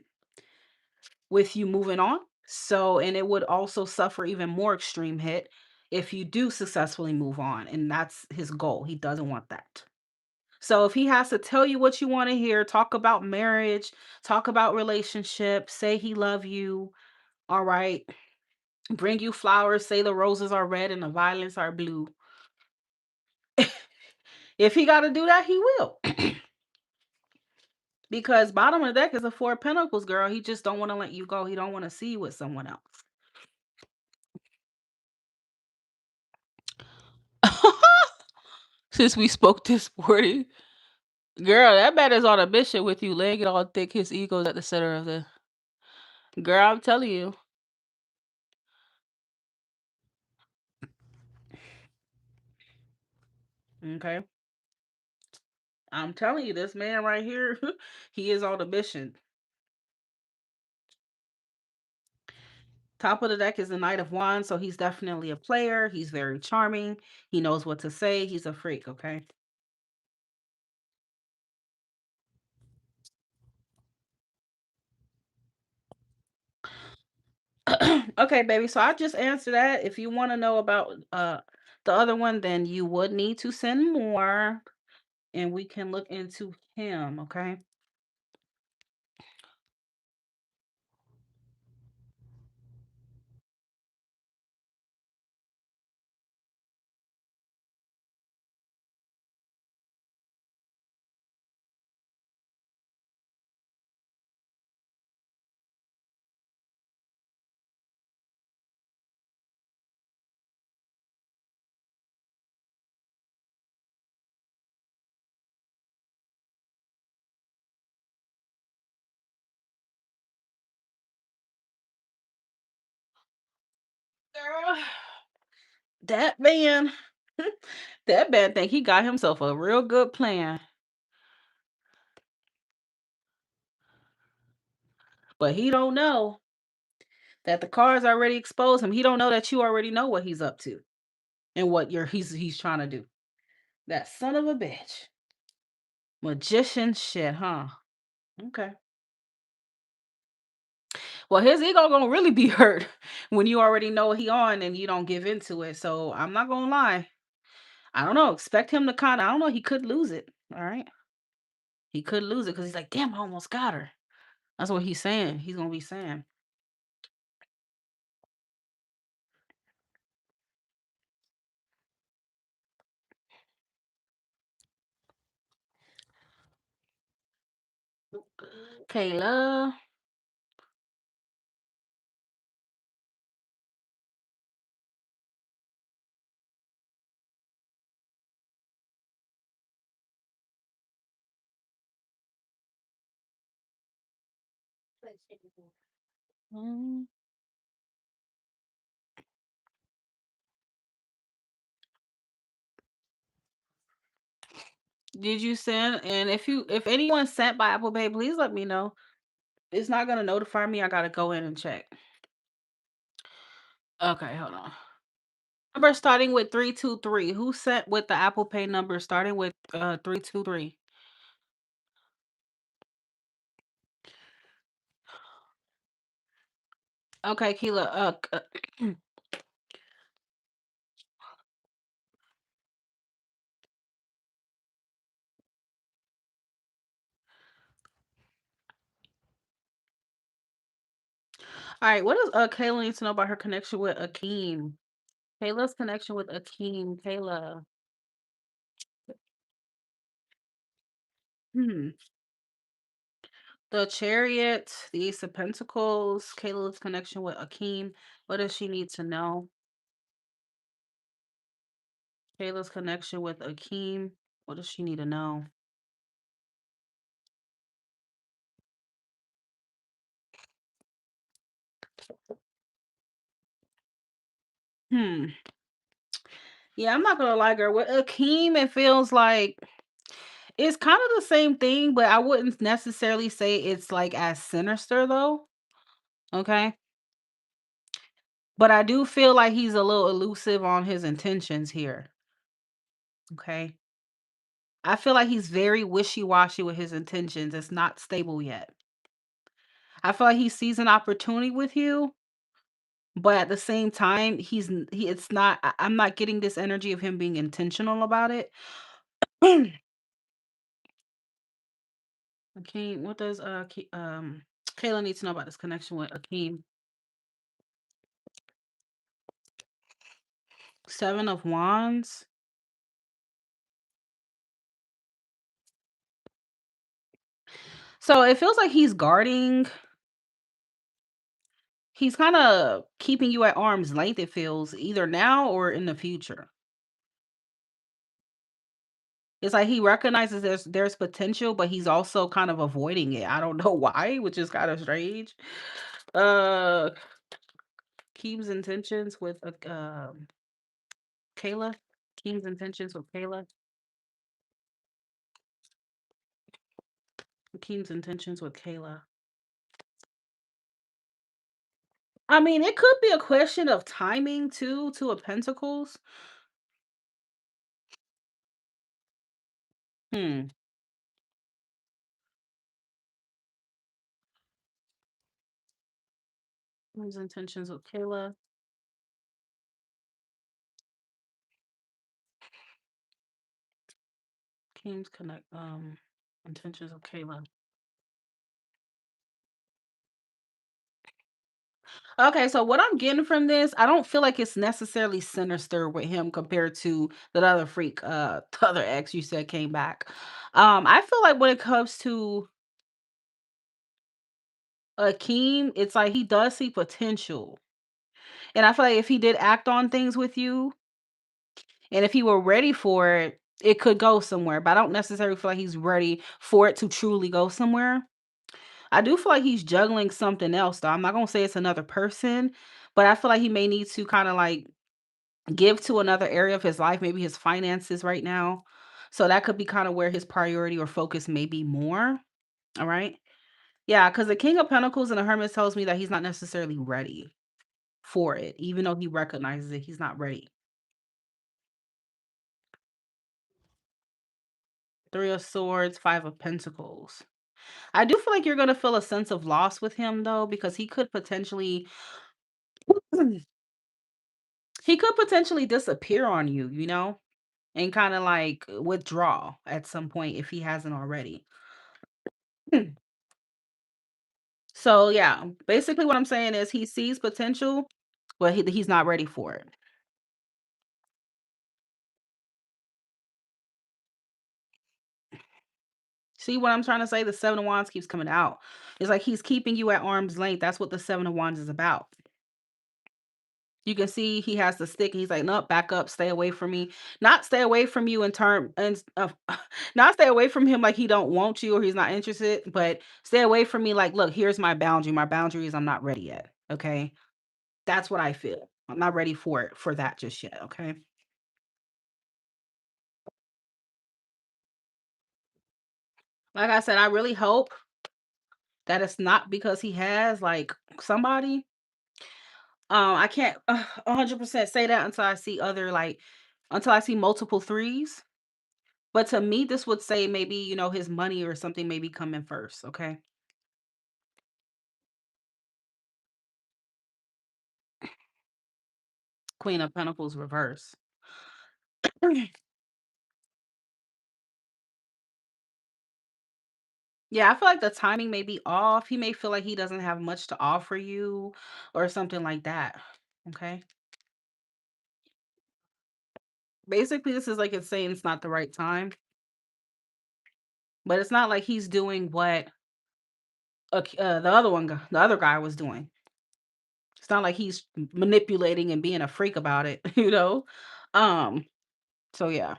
with you moving on. So, and it would also suffer even more extreme hit if you do successfully move on. And that's his goal. He doesn't want that. So if he has to tell you what you want to hear, talk about marriage, talk about relationships, say he love you, all right, bring you flowers, say the roses are red and the violets are blue. If he got to do that, he will. Because bottom of the deck is a four of pentacles, girl. He just don't want to let you go. He don't want to see you with someone else. since we spoke this morning. Girl, that man is on a mission with you, laying it all thick. His ego's at the center of the girl. I'm telling you. Okay. I'm telling you, this man right here, he is on a mission. Top of the deck is the Knight of Wands, so he's definitely a player. He's very charming. He knows what to say. He's a freak, okay? Okay, baby. So I just answered that. If you want to know about the other one, then you would need to send more and we can look into him, okay? Girl, that man, that man think he got himself a real good plan, but he don't know that the cards already exposed him. He don't know that you already know what he's up to and what he's trying to do. That son of a bitch. Magician shit, huh? Okay. Well, his ego gonna really be hurt when you already know he on and you don't give into it. So I'm not gonna lie. I don't know. Expect him to kind of. I don't know. He could lose it. All right. He could lose it because he's like, damn, I almost got her. That's what he's saying. He's gonna be saying. Kayla. Mm. Did you send? And if anyone sent by Apple Pay, please let me know. It's not gonna notify me. I gotta go in and check. Okay, hold on. Number starting with 323. Who sent with the Apple Pay number starting with 323? Okay, Keela. All right, what does Kayla need to know about her connection with Akeem? Kayla's connection with Akeem. Kayla. Hmm. The Chariot, the Ace of Pentacles, Kayla's connection with Akeem. What does she need to know? Kayla's connection with Akeem. What does she need to know? Hmm. Yeah, I'm not gonna lie, girl. With Akeem, it feels like it's kind of the same thing, but I wouldn't necessarily say it's like as sinister though. Okay. But I do feel like he's a little elusive on his intentions here. Okay. I feel like he's very wishy-washy with his intentions. It's not stable yet. I feel like he sees an opportunity with you, but at the same time, it's not I'm not getting this energy of him being intentional about it. Akeem, what does Kayla need to know about this connection with Akeem? Seven of Wands. So it feels like he's guarding. He's kind of keeping you at arm's length, it feels, either now or in the future. It's like he recognizes there's potential, but he's also kind of avoiding it. I don't know why, which is kind of strange. Uh, Keem's intentions with Kayla. Keem's intentions with Kayla. Keem's intentions with Kayla. I mean, it could be a question of timing too, Two of Pentacles. Hmm. Keem's intentions with Kayla. Keem's connect intentions with Kayla. Okay, so what I'm getting from this, I don't feel like it's necessarily sinister with him compared to that other freak, the other ex you said came back. I feel like when it comes to Akeem, it's like he does see potential. And I feel like if he did act on things with you, and if he were ready for it, it could go somewhere. But I don't necessarily feel like he's ready for it to truly go somewhere. I do feel like he's juggling something else, though. I'm not gonna say it's another person, but I feel like he may need to kind of like give to another area of his life, maybe his finances right now. So that could be kind of where his priority or focus may be more. All right. Yeah, because the King of Pentacles and the Hermit tells me that he's not necessarily ready for it, even though he recognizes it, he's not ready. Three of Swords, Five of Pentacles. I do feel like you're gonna feel a sense of loss with him though, because he could potentially disappear on you, and kind of like withdraw at some point if he hasn't already. So yeah, basically what I'm saying is he sees potential, but he's not ready for it. See what I'm trying to say? The Seven of Wands keeps coming out. It's like he's keeping you at arm's length. That's what the Seven of Wands is about. You can see he has the stick and he's like, "No, back up, stay away from me." Not stay away from you in term and not stay away from him like he don't want you or he's not interested, but stay away from me like, "Look, here's my boundary. My boundary is I'm not ready yet." Okay? That's what I feel. I'm not ready for that just yet, okay? Like I said, I really hope that it's not because he has like somebody. I can't 100% say that until I see other like until I see multiple threes. But to me, this would say maybe, his money or something may be coming first, okay? Queen of Pentacles reverse. Yeah, I feel like the timing may be off. He may feel like he doesn't have much to offer you or something like that. Okay. Basically, this is like it's saying it's not the right time, but it's not like he's doing what the other guy was doing. It's not like he's manipulating and being a freak about it, you know? Um, so yeah.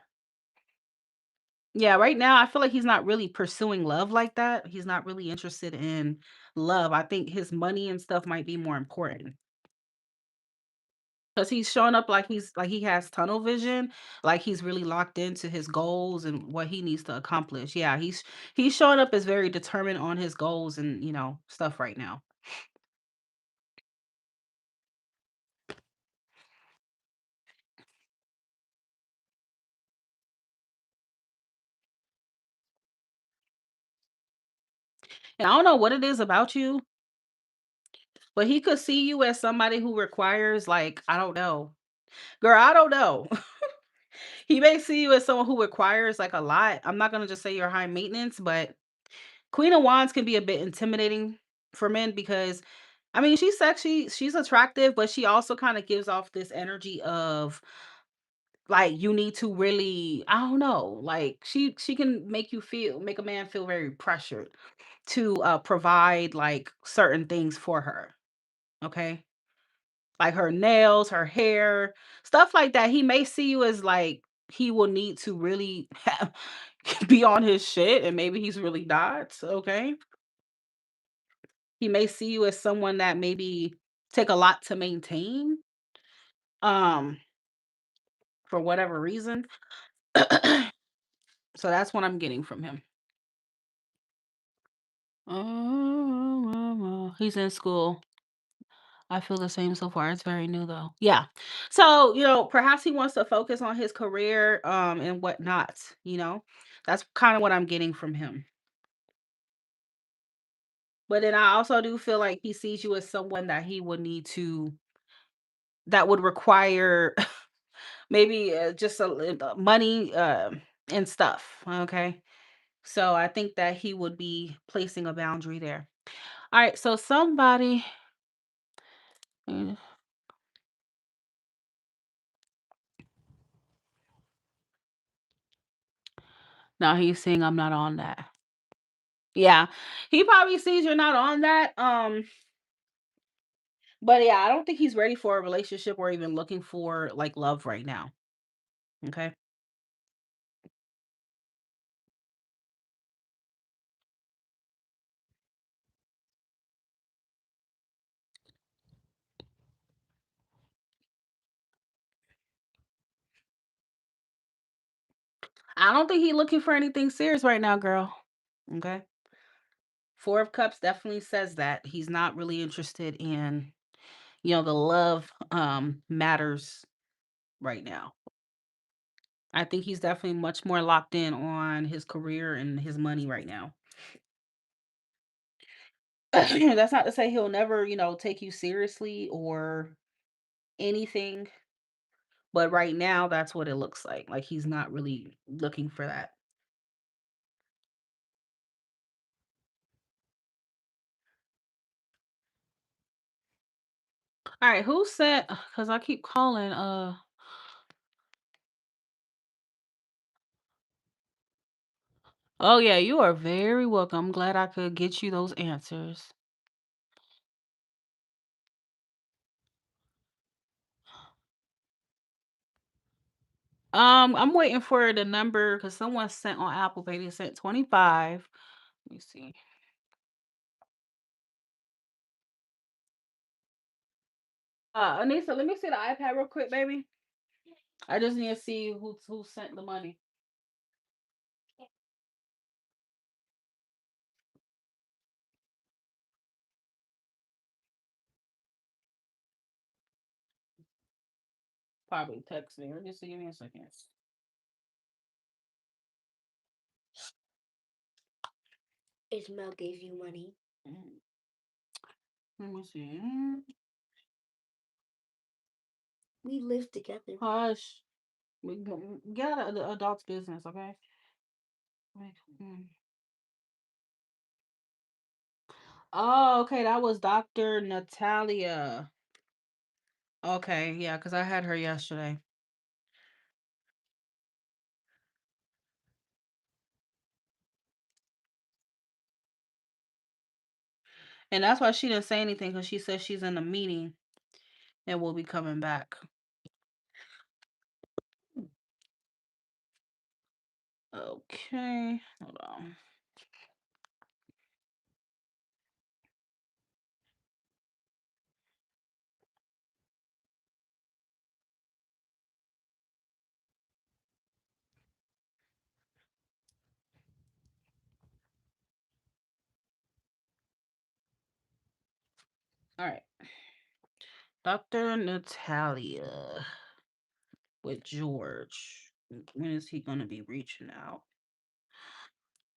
Yeah, right now I feel like he's not really pursuing love like that. He's not really interested in love. I think his money and stuff might be more important. Because he's showing up like he has tunnel vision, like he's really locked into his goals and what he needs to accomplish. Yeah, he's showing up as very determined on his goals and stuff right now. And I don't know what it is about you, but he could see you as somebody who requires like, I don't know. Girl, I don't know. He may see you as someone who requires like a lot. I'm not gonna just say you're high maintenance, but Queen of Wands can be a bit intimidating for men because I mean she's sexy, she's attractive, but she also kind of gives off this energy of like you need to really, I don't know, like she can make a man feel very pressured to provide like certain things for her. Okay. Like her nails, her hair, stuff like that. He may see you as like he will need to really have, be on his shit, and maybe he's really not. Okay. He may see you as someone that maybe take a lot to maintain, um, for whatever reason. So that's what I'm getting from him. He's in school. I feel the same so far. It's very new though. Yeah. So, perhaps he wants to focus on his career and whatnot, you know. That's kind of what I'm getting from him. But then I also do feel like he sees you as someone that he would need to that would require maybe just money and stuff, okay? So I think that he would be placing a boundary there. All right, so somebody mm, now he's saying I'm not on that. Yeah. He probably sees you're not on that. But yeah, I don't think he's ready for a relationship or even looking for like love right now. Okay. I don't think he's looking for anything serious right now, girl. Okay. Four of Cups definitely says that. He's not really interested in, the love matters right now. I think he's definitely much more locked in on his career and his money right now. That's not to say he'll never, take you seriously or anything, but right now that's what it looks like. Like he's not really looking for that. All right, who said cuz I keep calling oh yeah, you are very welcome. I'm glad I could get you those answers. I'm waiting for the number cuz someone sent on Apple Pay, they sent 25. Let me see. Anissa, let me see the iPad real quick, baby. I just need to see who sent the money. Probably text me. Just give me a second. Ismail gave you money. Let me see. We live together. Hush. Get out of the adult's business, okay? Like, oh, okay. That was Dr. Natalia. Okay, yeah, because I had her yesterday. And that's why she didn't say anything because she says she's in a meeting and will be coming back. Okay, hold on. All right. Dr. Natalia with George. When is he going to be reaching out?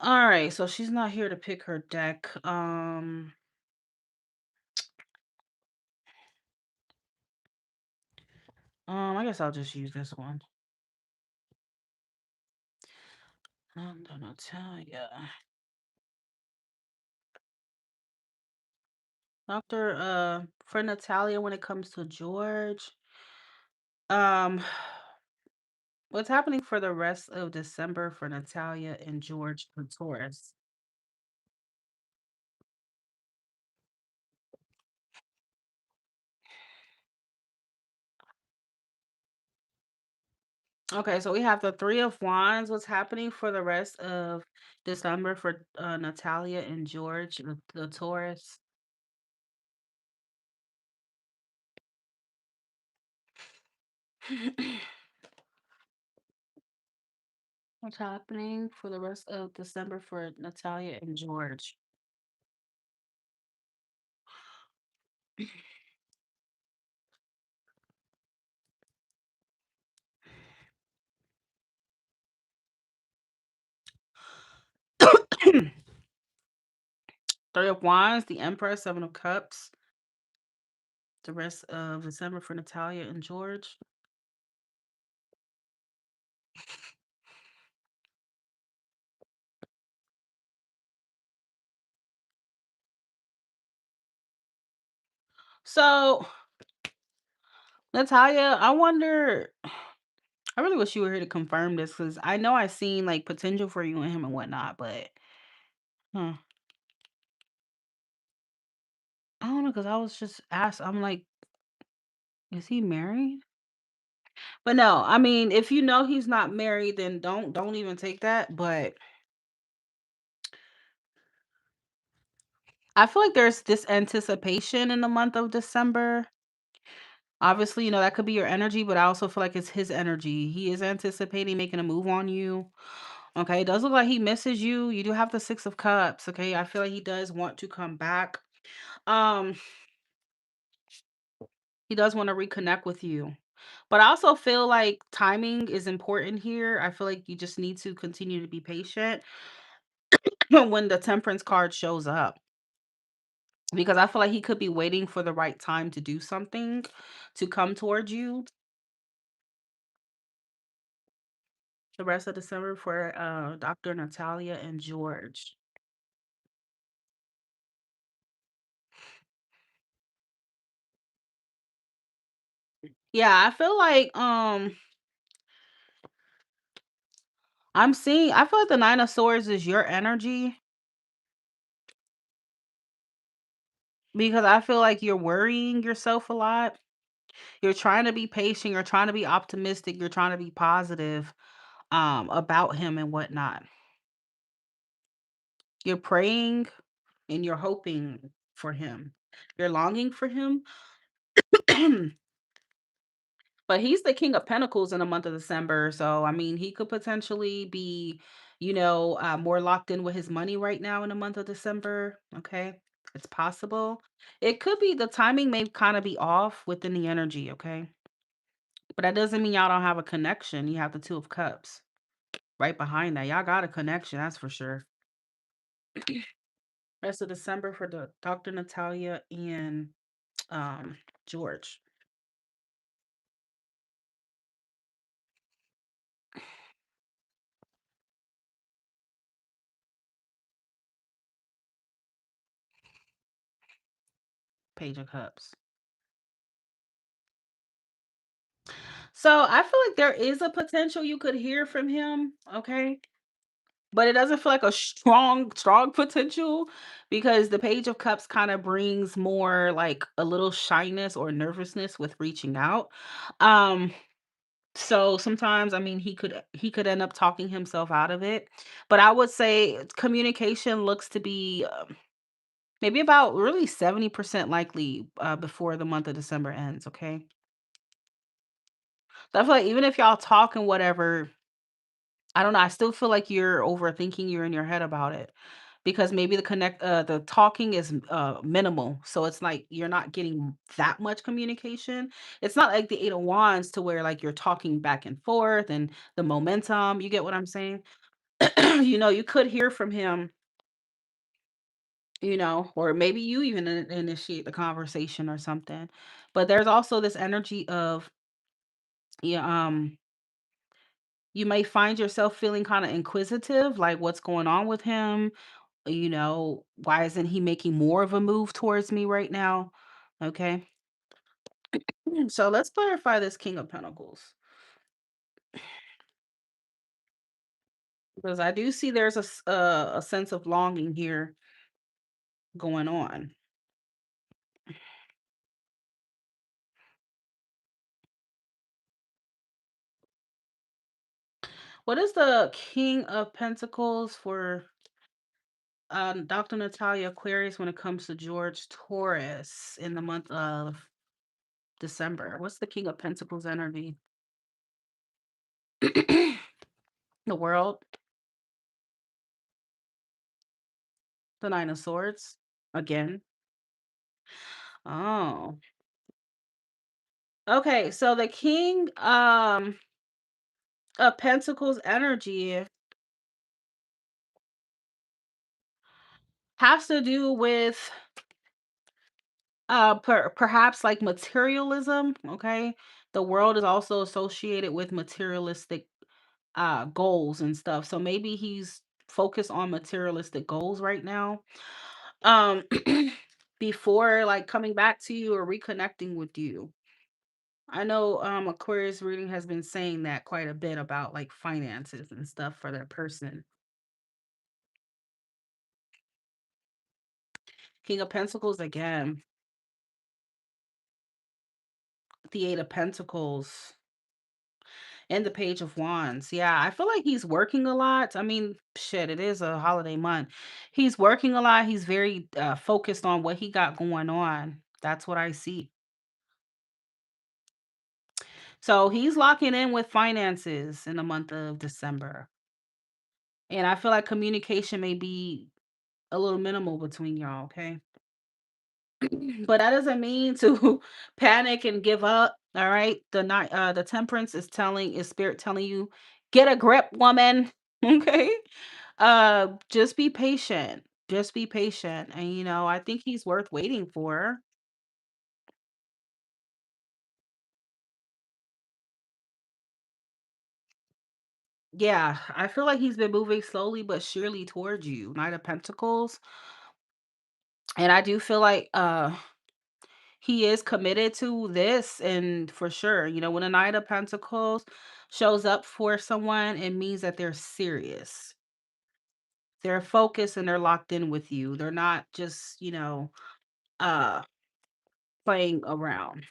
All right, so she's not here to pick her deck. I guess I'll just use this one. Dr. Natalia. For Natalia when it comes to George, um, what's happening for the rest of December for Natalia and George for Taurus? Okay, so we have the Three of Wands. What's happening for the rest of December for Natalia and George, the Taurus? What's happening for the rest of December for Natalia and George? Three of Wands, the Empress, Seven of Cups. The rest of December for Natalia and George. So, Natalia, I wonder. I really wish you were here to confirm this because I know I seen like potential for you and him and whatnot, but huh, I don't know because I was just asked. I'm like, is he married? But no, I mean, if you know he's not married, then don't even take that. But I feel like there's this anticipation in the month of December. Obviously, that could be your energy, but I also feel like it's his energy. He is anticipating making a move on you. Okay, it does look like he misses you. You do have the Six of Cups. Okay, I feel like he does want to come back. Um, he does want to reconnect with you. But I also feel like timing is important here. I feel like you just need to continue to be patient when the Temperance card shows up. Because I feel like he could be waiting for the right time to do something to come towards you the rest of December for Dr. Natalia and George. Yeah, I feel like I feel like the Nine of Swords is your energy because I feel like you're worrying yourself a lot. You're trying to be patient, you're trying to be optimistic, you're trying to be positive about him and whatnot. You're praying and you're hoping for him. You're longing for him. But he's the King of Pentacles in the month of December. So, I mean, he could potentially be, more locked in with his money right now in the month of December. Okay. It's possible. It could be the timing may kind of be off within the energy. Okay. But that doesn't mean y'all don't have a connection. You have the Two of Cups right behind that. Y'all got a connection. That's for sure. Rest of December for the Dr. Natalia and um, George. Page of Cups. So I feel like there is a potential you could hear from him, okay? But it doesn't feel like a strong potential because the Page of Cups kind of brings more like a little shyness or nervousness with reaching out. Um, so sometimes I mean he could end up talking himself out of it. But I would say communication looks to be maybe about really 70% likely before the month of December ends, okay? So I feel like even if y'all talk and whatever, I don't know, I still feel like you're overthinking, you're in your head about it. Because maybe the talking is minimal. So it's like you're not getting that much communication. It's not like the Eight of Wands to where like you're talking back and forth and the momentum. You get what I'm saying? You could hear from him, or maybe you even initiate the conversation or something. But there's also this energy of yeah, you may find yourself feeling kind of inquisitive, like what's going on with him. Why isn't he making more of a move towards me right now? Okay. So let's clarify this King of Pentacles because I do see there's a sense of longing here going on. What is the King of Pentacles for Dr. Natalia Aquarius when it comes to George Taurus in the month of December? What's the King of Pentacles energy? The world, the Nine of Swords, again. Oh, okay. So the King of Pentacles energy has to do with perhaps like materialism. Okay, the world is also associated with materialistic goals and stuff. So maybe he's focused on materialistic goals right now. Um before like coming back to you or reconnecting with you. I know Aquarius reading has been saying that quite a bit about like finances and stuff for that person. King of Pentacles again. The Eight of Pentacles and the Page of Wands. Yeah, I feel like he's working a lot. I mean, shit, it is a holiday month. He's working a lot. He's very focused on what he got going on. That's what I see. So he's locking in with finances in the month of December. And I feel like communication may be a little minimal between y'all, okay? But that doesn't mean to panic and give up. All right. The temperance is spirit telling you, get a grip, woman. Okay. Just be patient. Just be patient. And I think he's worth waiting for. Yeah, I feel like he's been moving slowly but surely towards you. Knight of Pentacles. And I do feel like he is committed to this, and for sure, when a Knight of Pentacles shows up for someone, it means that they're serious. They're focused and they're locked in with you. They're not just, uh playing around.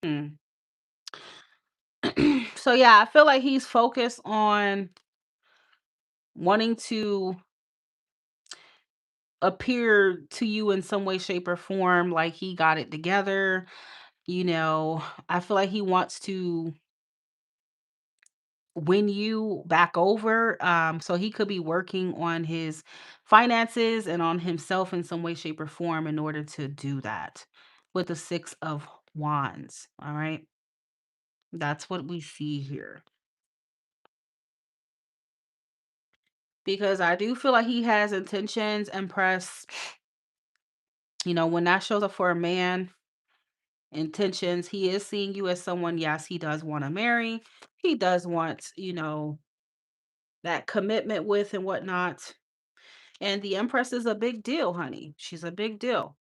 Mm. So yeah, I feel like he's focused on wanting to appear to you in some way, shape, or form like he got it together. You know, I feel like he wants to win you back over. So he could be working on his finances and on himself in some way, shape, or form in order to do that with the Six of Wands. All right. That's what we see here. Because I do feel like he has intentions and press, when that shows up for a man, intentions, he is seeing you as someone, yes, he does want to marry. He does want, that commitment with and whatnot. And the Empress is a big deal, honey. She's a big deal.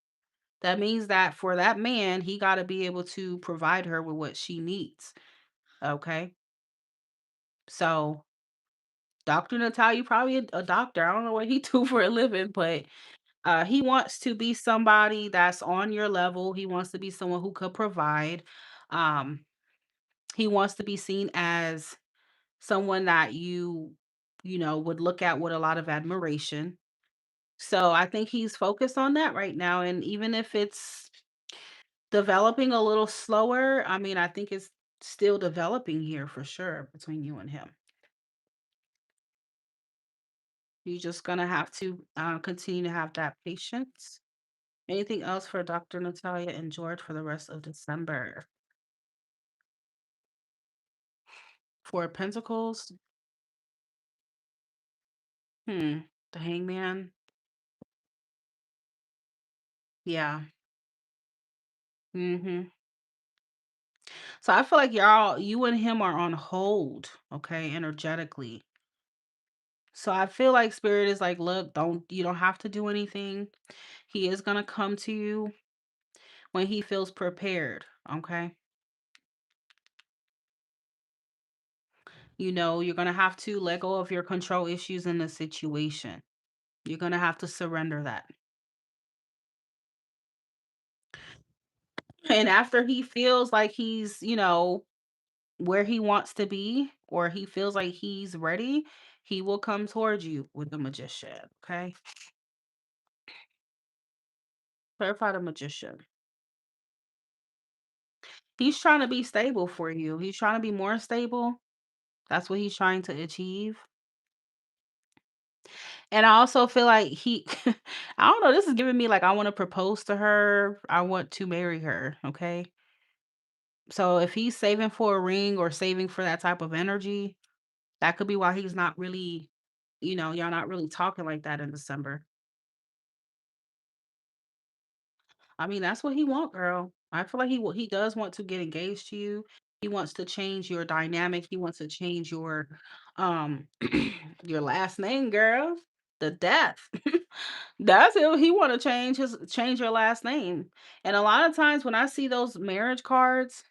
That means that for that man, he got to be able to provide her with what she needs. Okay. So, Dr. Natalia, probably a doctor. I don't know what he do for a living, but he wants to be somebody that's on your level. He wants to be someone who could provide. Um, he wants to be seen as someone that you would look at with a lot of admiration. So I think he's focused on that right now. And even if it's developing a little slower, I mean, I think it's still developing here for sure between you and him. You're just gonna have to continue to have that patience. Anything else for Dr. Natalia and George for the rest of December? For Pentacles, the Hangman. Yeah. hmm So I feel like you and him are on hold, okay, energetically. So I feel like spirit is like, look, you don't have to do anything. He is gonna come to you when he feels prepared, okay? You're gonna have to let go of your control issues in the situation. You're gonna have to surrender that. And after he feels like he's, where he wants to be, or he feels like he's ready, he will come towards you with the magician. Okay. Clarify the magician. He's trying to be stable for you. He's trying to be more stable. That's what he's trying to achieve. And I also feel like I don't know, this is giving me like I want to propose to her. I want to marry her. Okay. So if he's saving for a ring or saving for that type of energy, that could be why he's not really, y'all not really talking like that in December. I mean, that's what he want, girl. I feel like he does want to get engaged to you. He wants to change your dynamic. He wants to change your your last name, girl. The death. That's it. He want to change your last name. And a lot of times when I see those marriage cards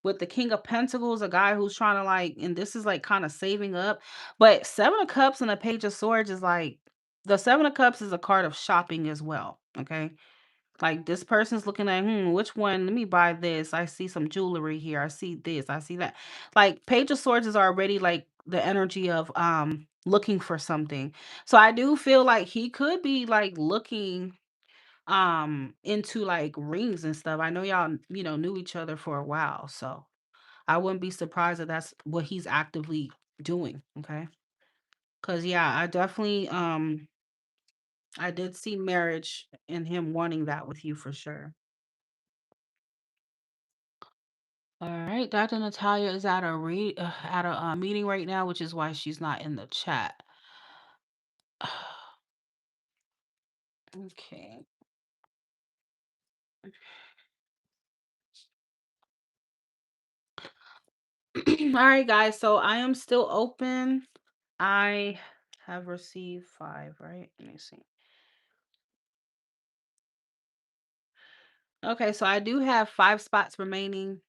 with the King of Pentacles, a guy who's trying to like, and this is like kind of saving up, but Seven of Cups and the Page of Swords is like the Seven of Cups is a card of shopping as well. Okay. Like this person's looking at, which one? Let me buy this. I see some jewelry here. I see this. I see that. Like Page of Swords is already like the energy of looking for something. So I do feel like he could be like looking into like rings and stuff. I know y'all, knew each other for a while. So I wouldn't be surprised if that's what he's actively doing. Okay. Cause yeah, I did see marriage and him wanting that with you for sure. All right, Dr. Natalia is at a meeting right now, which is why she's not in the chat. Okay. All right, guys. So I am still open. I have received five, right? Let me see. Okay, so I do have five spots remaining.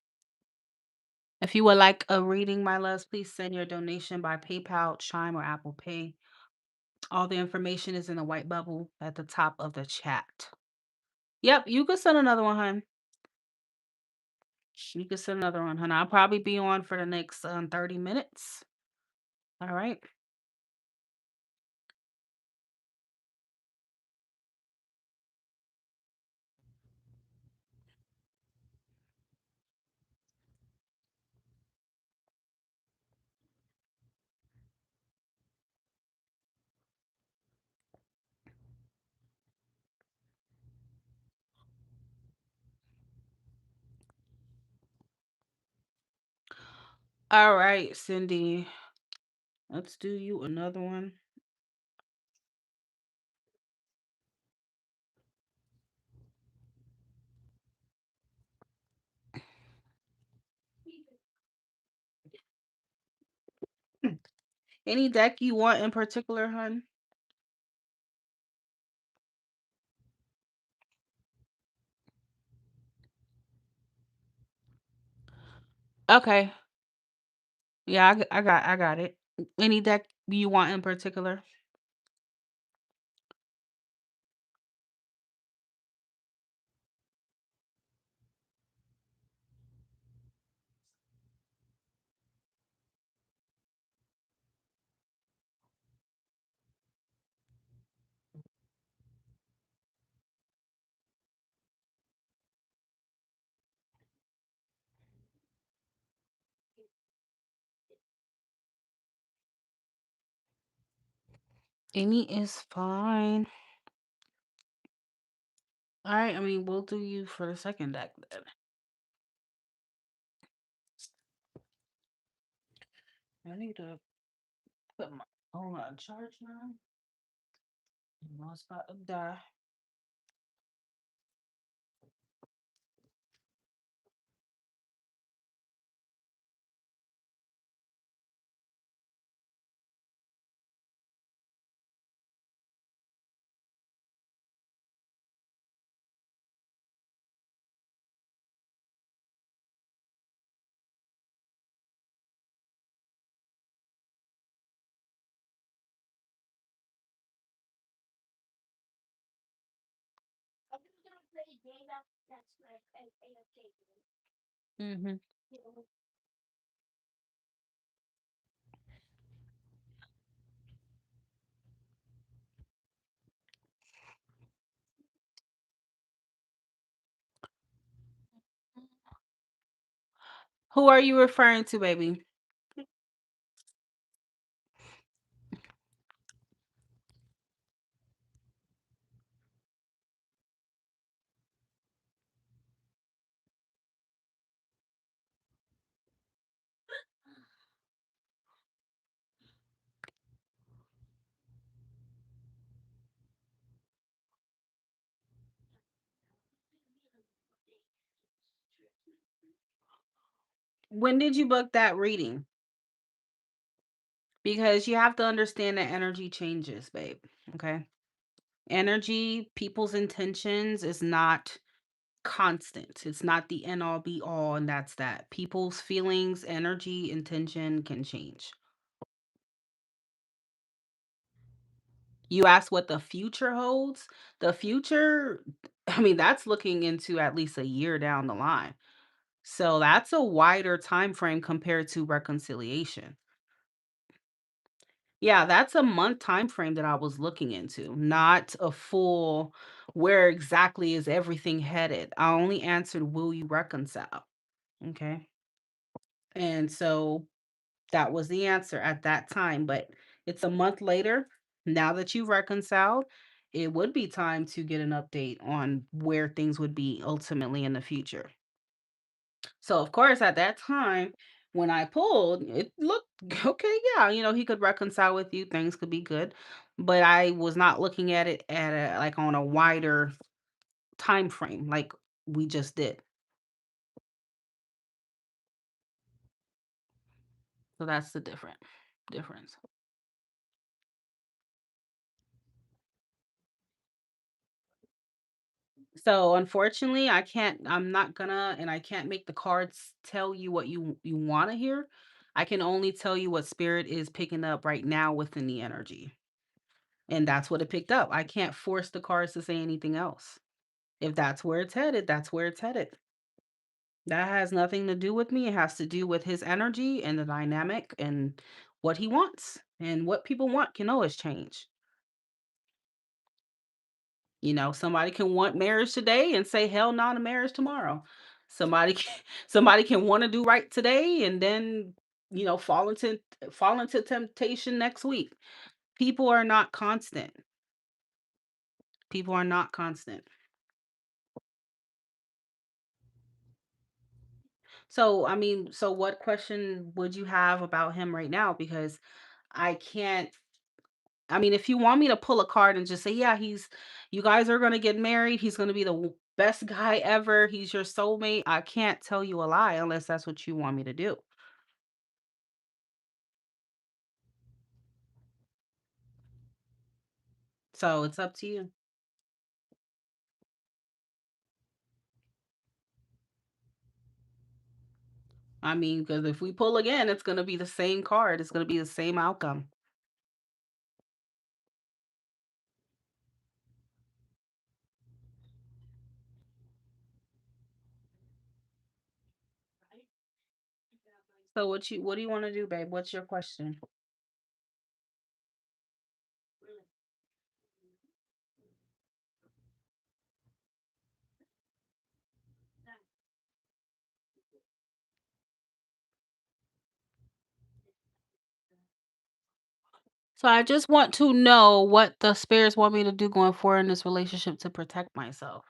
If you would like a reading, my loves, please send your donation by PayPal, Chime, or Apple Pay. All the information is in the white bubble at the top of the chat. Yep, you could send another one, hun. You could send another one, hun. I'll probably be on for the next 30 minutes. All right. All right, Cindy. Let's do you another one. Any deck you want in particular, hun? Okay. Yeah, I got it. Any deck you want in particular? Any is fine. All right. I mean, we'll do you for the second deck then. I need to put my phone on charge now. You know it's about to die. Mhm. Who are you referring to, baby? When did you book that reading? Because you have to understand that energy changes, babe. Okay. Energy, people's intentions is not constant. It's not the end all be all, and that's that. People's feelings, energy, intention can change. You ask what the future holds. The future, I mean, that's looking into at least a year down the line. So that's a wider time frame compared to reconciliation. Yeah, that's a month time frame that I was looking into, not a full where exactly is everything headed. I only answered, will you reconcile? Okay. And so that was the answer at that time. But it's a month later. Now that you've reconciled, it would be time to get an update on where things would be ultimately in the future. So, of course, at that time, when I pulled, it looked okay. Yeah, he could reconcile with you. Things could be good. But I was not looking at it at like on a wider time frame like we just did. So that's the difference. So unfortunately, I'm not gonna and I can't make the cards tell you what you want to hear. I can only tell you what spirit is picking up right now within the energy. And that's what it picked up. I can't force the cards to say anything else. If that's where it's headed, that's where it's headed. That has nothing to do with me. It has to do with his energy and the dynamic and what he wants. And what people want can always change. Somebody can want marriage today and say hell no to marriage tomorrow. Somebody can, somebody can want to do right today and then, fall into temptation next week. People are not constant. People are not constant. So, I mean, so what question would you have about him right now? Because I can't, I mean, if you want me to pull a card and just say, yeah, you guys are going to get married, he's going to be the best guy ever, he's your soulmate, I can't tell you a lie unless that's what you want me to do. So it's up to you. I mean, because if we pull again, it's going to be the same card, it's going to be the same outcome. So what do you want to do, babe? What's your question? So I just want to know what the spirits want me to do going forward in this relationship to protect myself.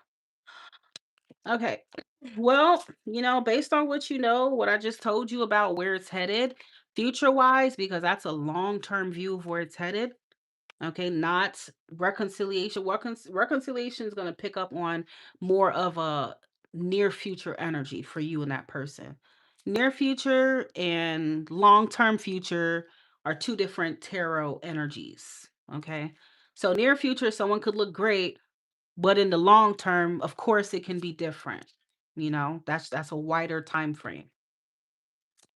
Okay. Well, based on what what I just told you about where it's headed, future wise, because that's a long term view of where it's headed. Okay. Not reconciliation. Reconciliation is going to pick up on more of a near future energy for you and that person. Near future and long term future are two different tarot energies. Okay. So, near future, someone could look great, but in the long term, of course, it can be different. That's a wider time frame.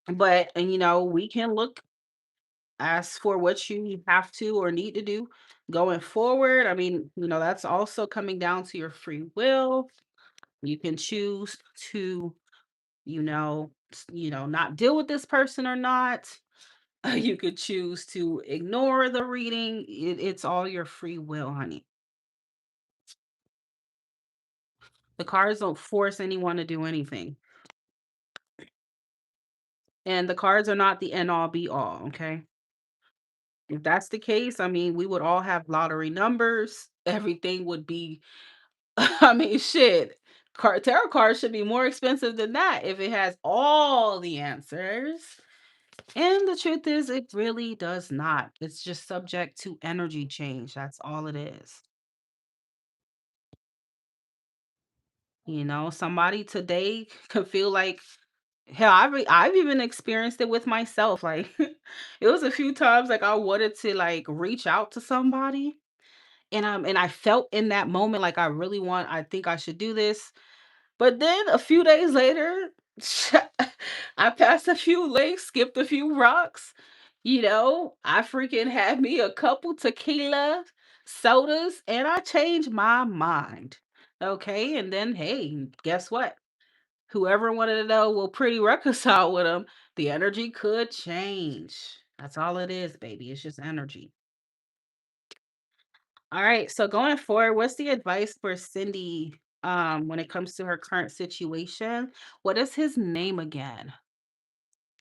But and we can look as for what you have to or need to do going forward. I mean, that's also coming down to your free will. You can choose to, not deal with this person or not. You could choose to ignore the reading. It's all your free will, honey. The cards don't force anyone to do anything. And the cards are not the end all be all, okay? If that's the case, I mean, we would all have lottery numbers. Everything would be, I mean, shit. Tarot cards should be more expensive than that if it has all the answers. And the truth is, it really does not. It's just subject to energy change. That's all it is. Somebody today could feel like hell. I've even experienced it with myself. Like it was a few times like I wanted to like reach out to somebody, and I felt in that moment like I think I should do this. But then a few days later, I passed a few lakes, skipped a few rocks. I freaking had me a couple tequila sodas and I changed my mind. Okay. And then, hey, guess what? Whoever wanted to know will pretty reconcile with them. The energy could change. That's all it is, baby. It's just energy. All right. So going forward, what's the advice for Cindy when it comes to her current situation? What is his name again?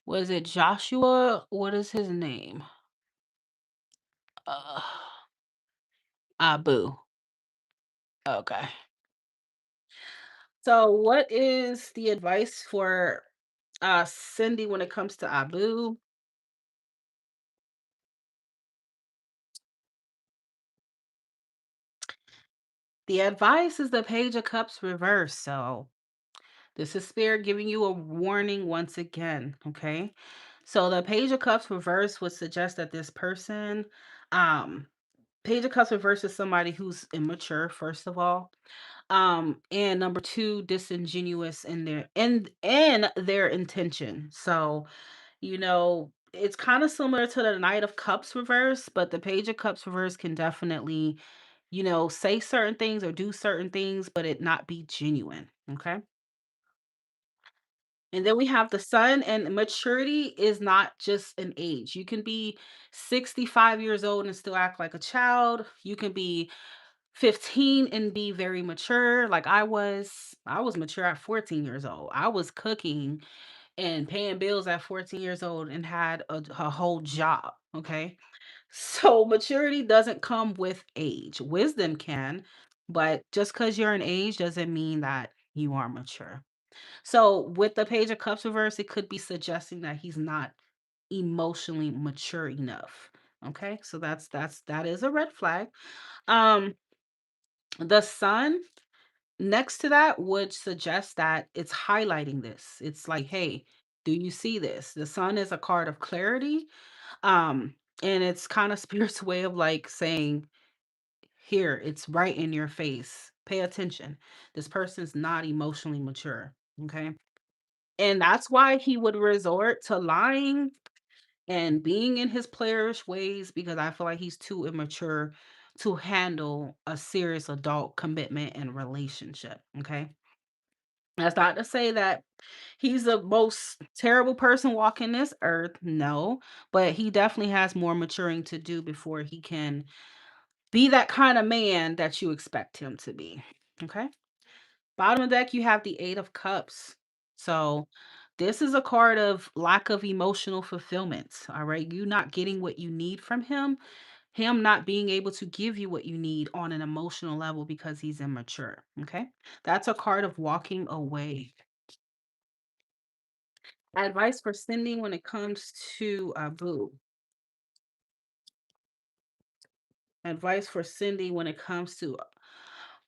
Was it Joshua? What is his name? Uh Abu. Okay. So what is the advice for Cindy when it comes to Abu? The advice is the Page of Cups reverse. So this is Spirit giving you a warning once again. Okay. So the Page of Cups reverse would suggest that this person, um, Page of Cups reverse is somebody who's immature, first of all. And number two, disingenuous in their intention. So, it's kind of similar to the Knight of Cups reverse, but the Page of Cups reverse can definitely, say certain things or do certain things, but it not be genuine. Okay. And then we have the sun, and maturity is not just an age. You can be 65 years old and still act like a child. You can be 15 and be very mature. Like I was mature at 14 years old. I was cooking and paying bills at 14 years old and had a whole job. Okay. So maturity doesn't come with age. Wisdom can, but just because you're an age doesn't mean that you are mature. So with the Page of Cups reverse, it could be suggesting that he's not emotionally mature enough. Okay, so that is a red flag. Um, the sun next to that would suggest that it's highlighting this. It's like, hey, do you see this? The sun is a card of clarity. Um, and it's kind of spirit's way of like saying, here, it's right in your face. Pay attention. This person's not emotionally mature. Okay. And that's why he would resort to lying and being in his playerish ways because I feel like he's too immature to handle a serious adult commitment and relationship. Okay. That's not to say that he's the most terrible person walking this earth. No, but he definitely has more maturing to do before he can be that kind of man that you expect him to be. Okay. Bottom of the deck, you have the Eight of Cups. So this is a card of lack of emotional fulfillment. All right. You not getting what you need from him not being able to give you what you need on an emotional level because he's immature. Okay. That's a card of walking away. Advice for Cindy when it comes to Abu. Advice for Cindy when it comes to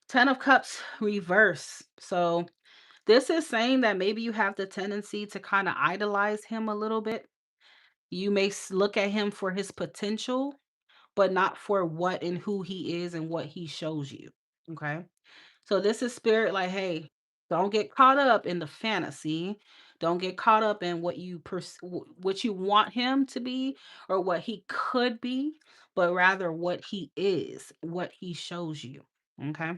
Ten of Cups reverse. So this is saying that maybe you have the tendency to kind of idolize him a little bit. You may look at him for his potential, but not for what and who he is and what he shows you. Okay. So this is spirit like, hey, don't get caught up in the fantasy. Don't get caught up in what you want him to be or what he could be, but rather what he is, what he shows you. Okay.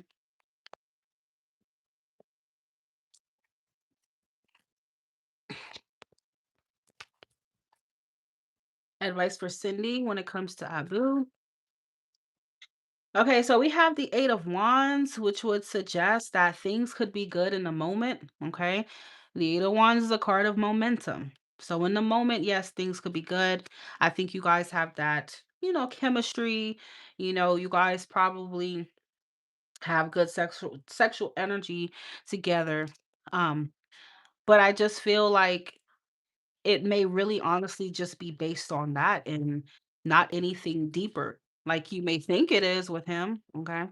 Advice for Cindy when it comes to Abu. Okay, so we have the Eight of Wands, which would suggest that things could be good in the moment. Okay. The Eight of Wands is a card of momentum. So in the moment, yes, things could be good. I think you guys have that, chemistry. You guys probably have good sexual energy together. Um, but I just feel like it may really honestly just be based on that and not anything deeper like you may think it is with him. Okay.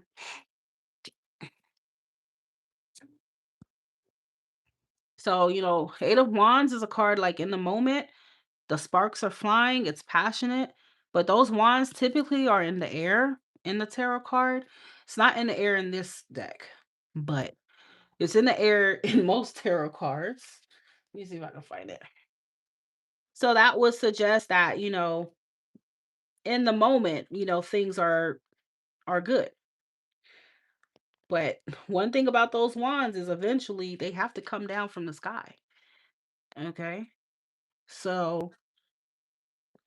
So, Eight of Wands is a card like in the moment, the sparks are flying, it's passionate, but those wands typically are in the air in the tarot card. It's not in the air in this deck, but it's in the air in most tarot cards. Let me see if I can find it. So that would suggest that, in the moment, things are good. But one thing about those wands is eventually they have to come down from the sky. Okay. So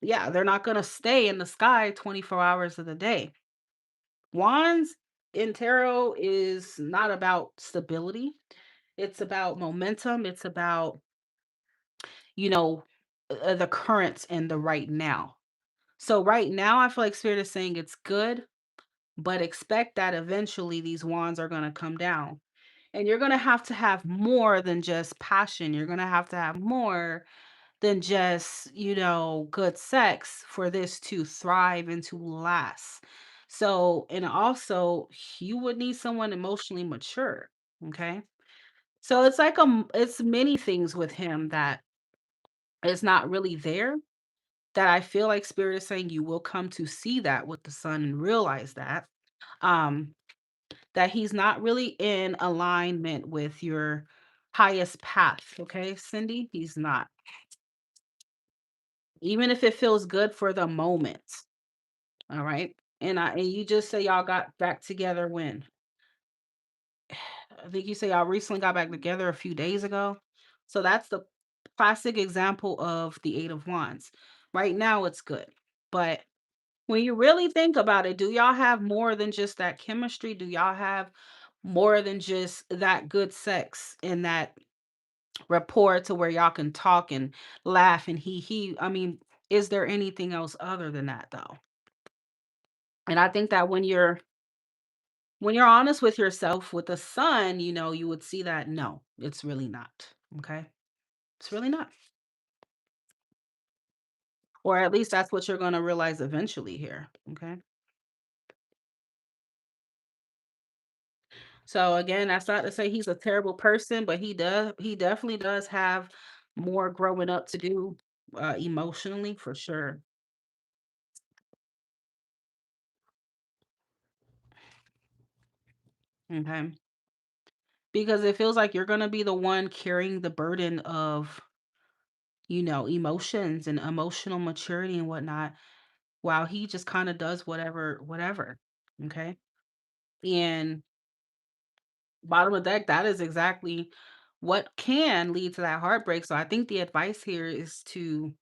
yeah, they're not gonna stay in the sky 24 hours of the day. Wands in tarot is not about stability. It's about momentum. It's about, you know, the currents and the right now. So right now, I feel like Spirit is saying it's good, but expect that eventually these wands are gonna come down. And you're gonna have to have more than just passion. You're gonna have to have more than just, good sex for this to thrive and to last. So, and also you would need someone emotionally mature. Okay. So it's like it's many things with him that is not really there that I feel like spirit is saying you will come to see that with the sun and realize that. Um, that he's not really in alignment with your highest path. Okay, Cindy, he's not. Even if it feels good for the moment. All right. And you just say y'all got back together when? I think you say y'all recently got back together a few days ago. So that's the classic example of the Eight of Wands. Right now it's good. But when you really think about it, do y'all have more than just that chemistry? Do y'all have more than just that good sex and that rapport to where y'all can talk and laugh and he? I mean, is there anything else other than that though? And I think that when you're honest with yourself with the sun, you would see that no, it's really not. Okay? It's really not. Or at least that's what you're going to realize eventually here, okay? So again, that's not to say he's a terrible person, but he definitely does have more growing up to do emotionally for sure. Okay? Because it feels like you're going to be the one carrying the burden of, emotions and emotional maturity and whatnot. While he just kinda does whatever, okay? And bottom of deck, that is exactly what can lead to that heartbreak, so I think the advice here is to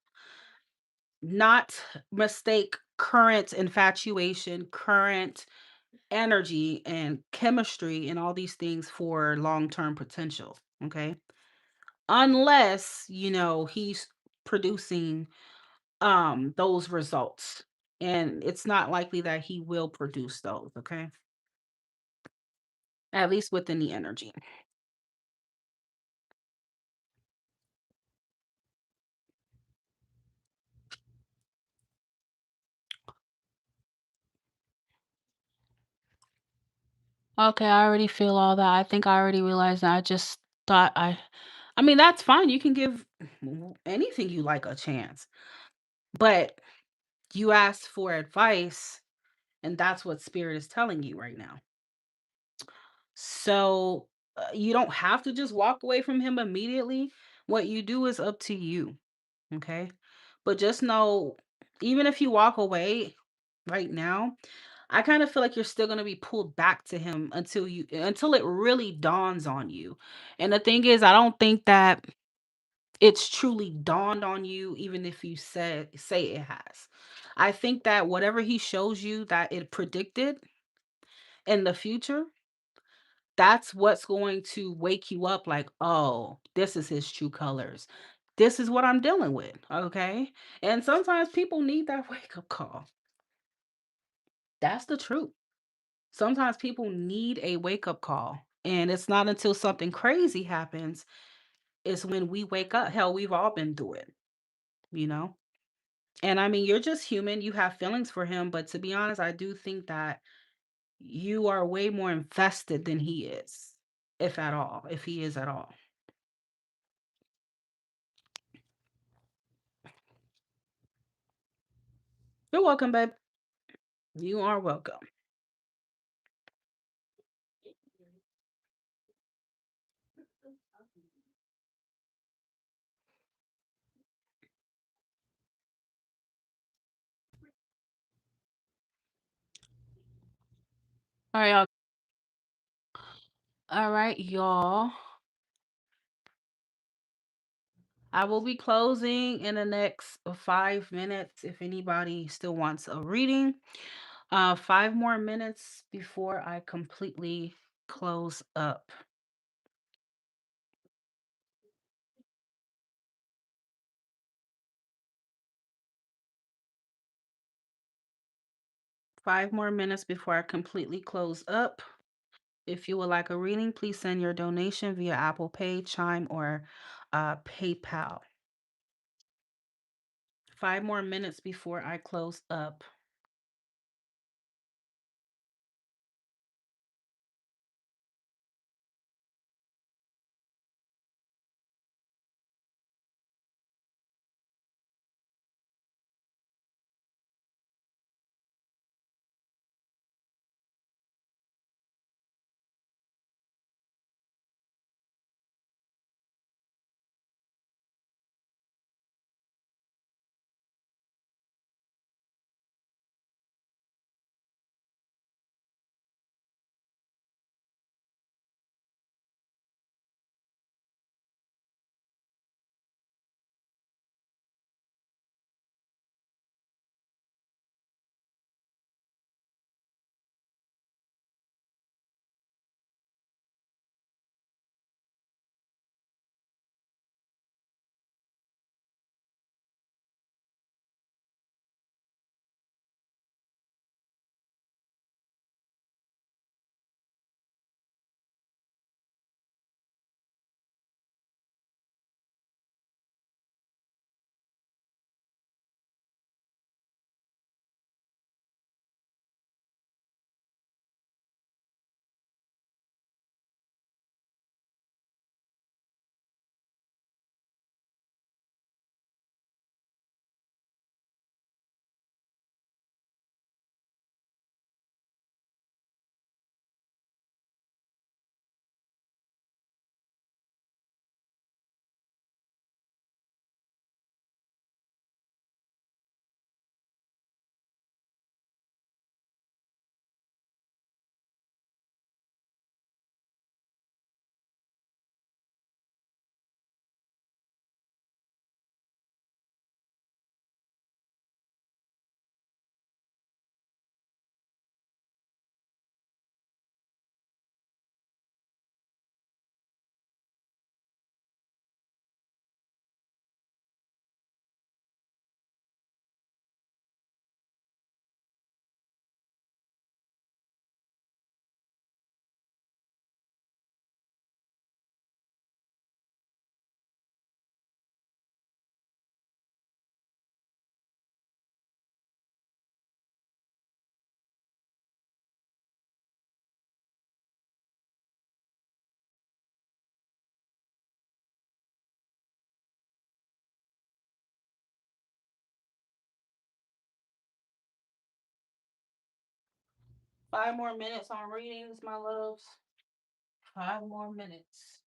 not mistake current infatuation, current energy, and chemistry, and all these things for long-term potential, okay? Unless, he's producing, those results, and it's not likely that he will produce those, okay? At least within the energy. Okay, I already feel all that. I think I already realized that. I just thought I mean, that's fine. You can give anything you like a chance. But you asked for advice, and that's what spirit is telling you right now. So, you don't have to just walk away from him immediately. What you do is up to you, okay? But just know even if you walk away right now, I kind of feel like you're still going to be pulled back to him until it really dawns on you. And the thing is, I don't think that it's truly dawned on you, even if you say it has. I think that whatever he shows you that it predicted in the future, that's what's going to wake you up like, "Oh, this is his true colors. This is what I'm dealing with." Okay? And sometimes people need that wake-up call. That's the truth. Sometimes people need a wake-up call. And it's not until something crazy happens is when we wake up. Hell, we've all been through it, you know? And I mean, you're just human. You have feelings for him, but to be honest, I do think that you are way more invested than he is, if at all, if he is at all. You're welcome, babe. You are welcome. All right, y'all. All right, y'all. I will be closing in the next 5 minutes if anybody still wants a reading. 5 more minutes before I completely close up. 5 more minutes before I completely close up. If you would like a reading, please send your donation via Apple Pay, Chime, or PayPal. 5 more minutes before I close up. 5 more minutes on readings, my loves. 5 more minutes.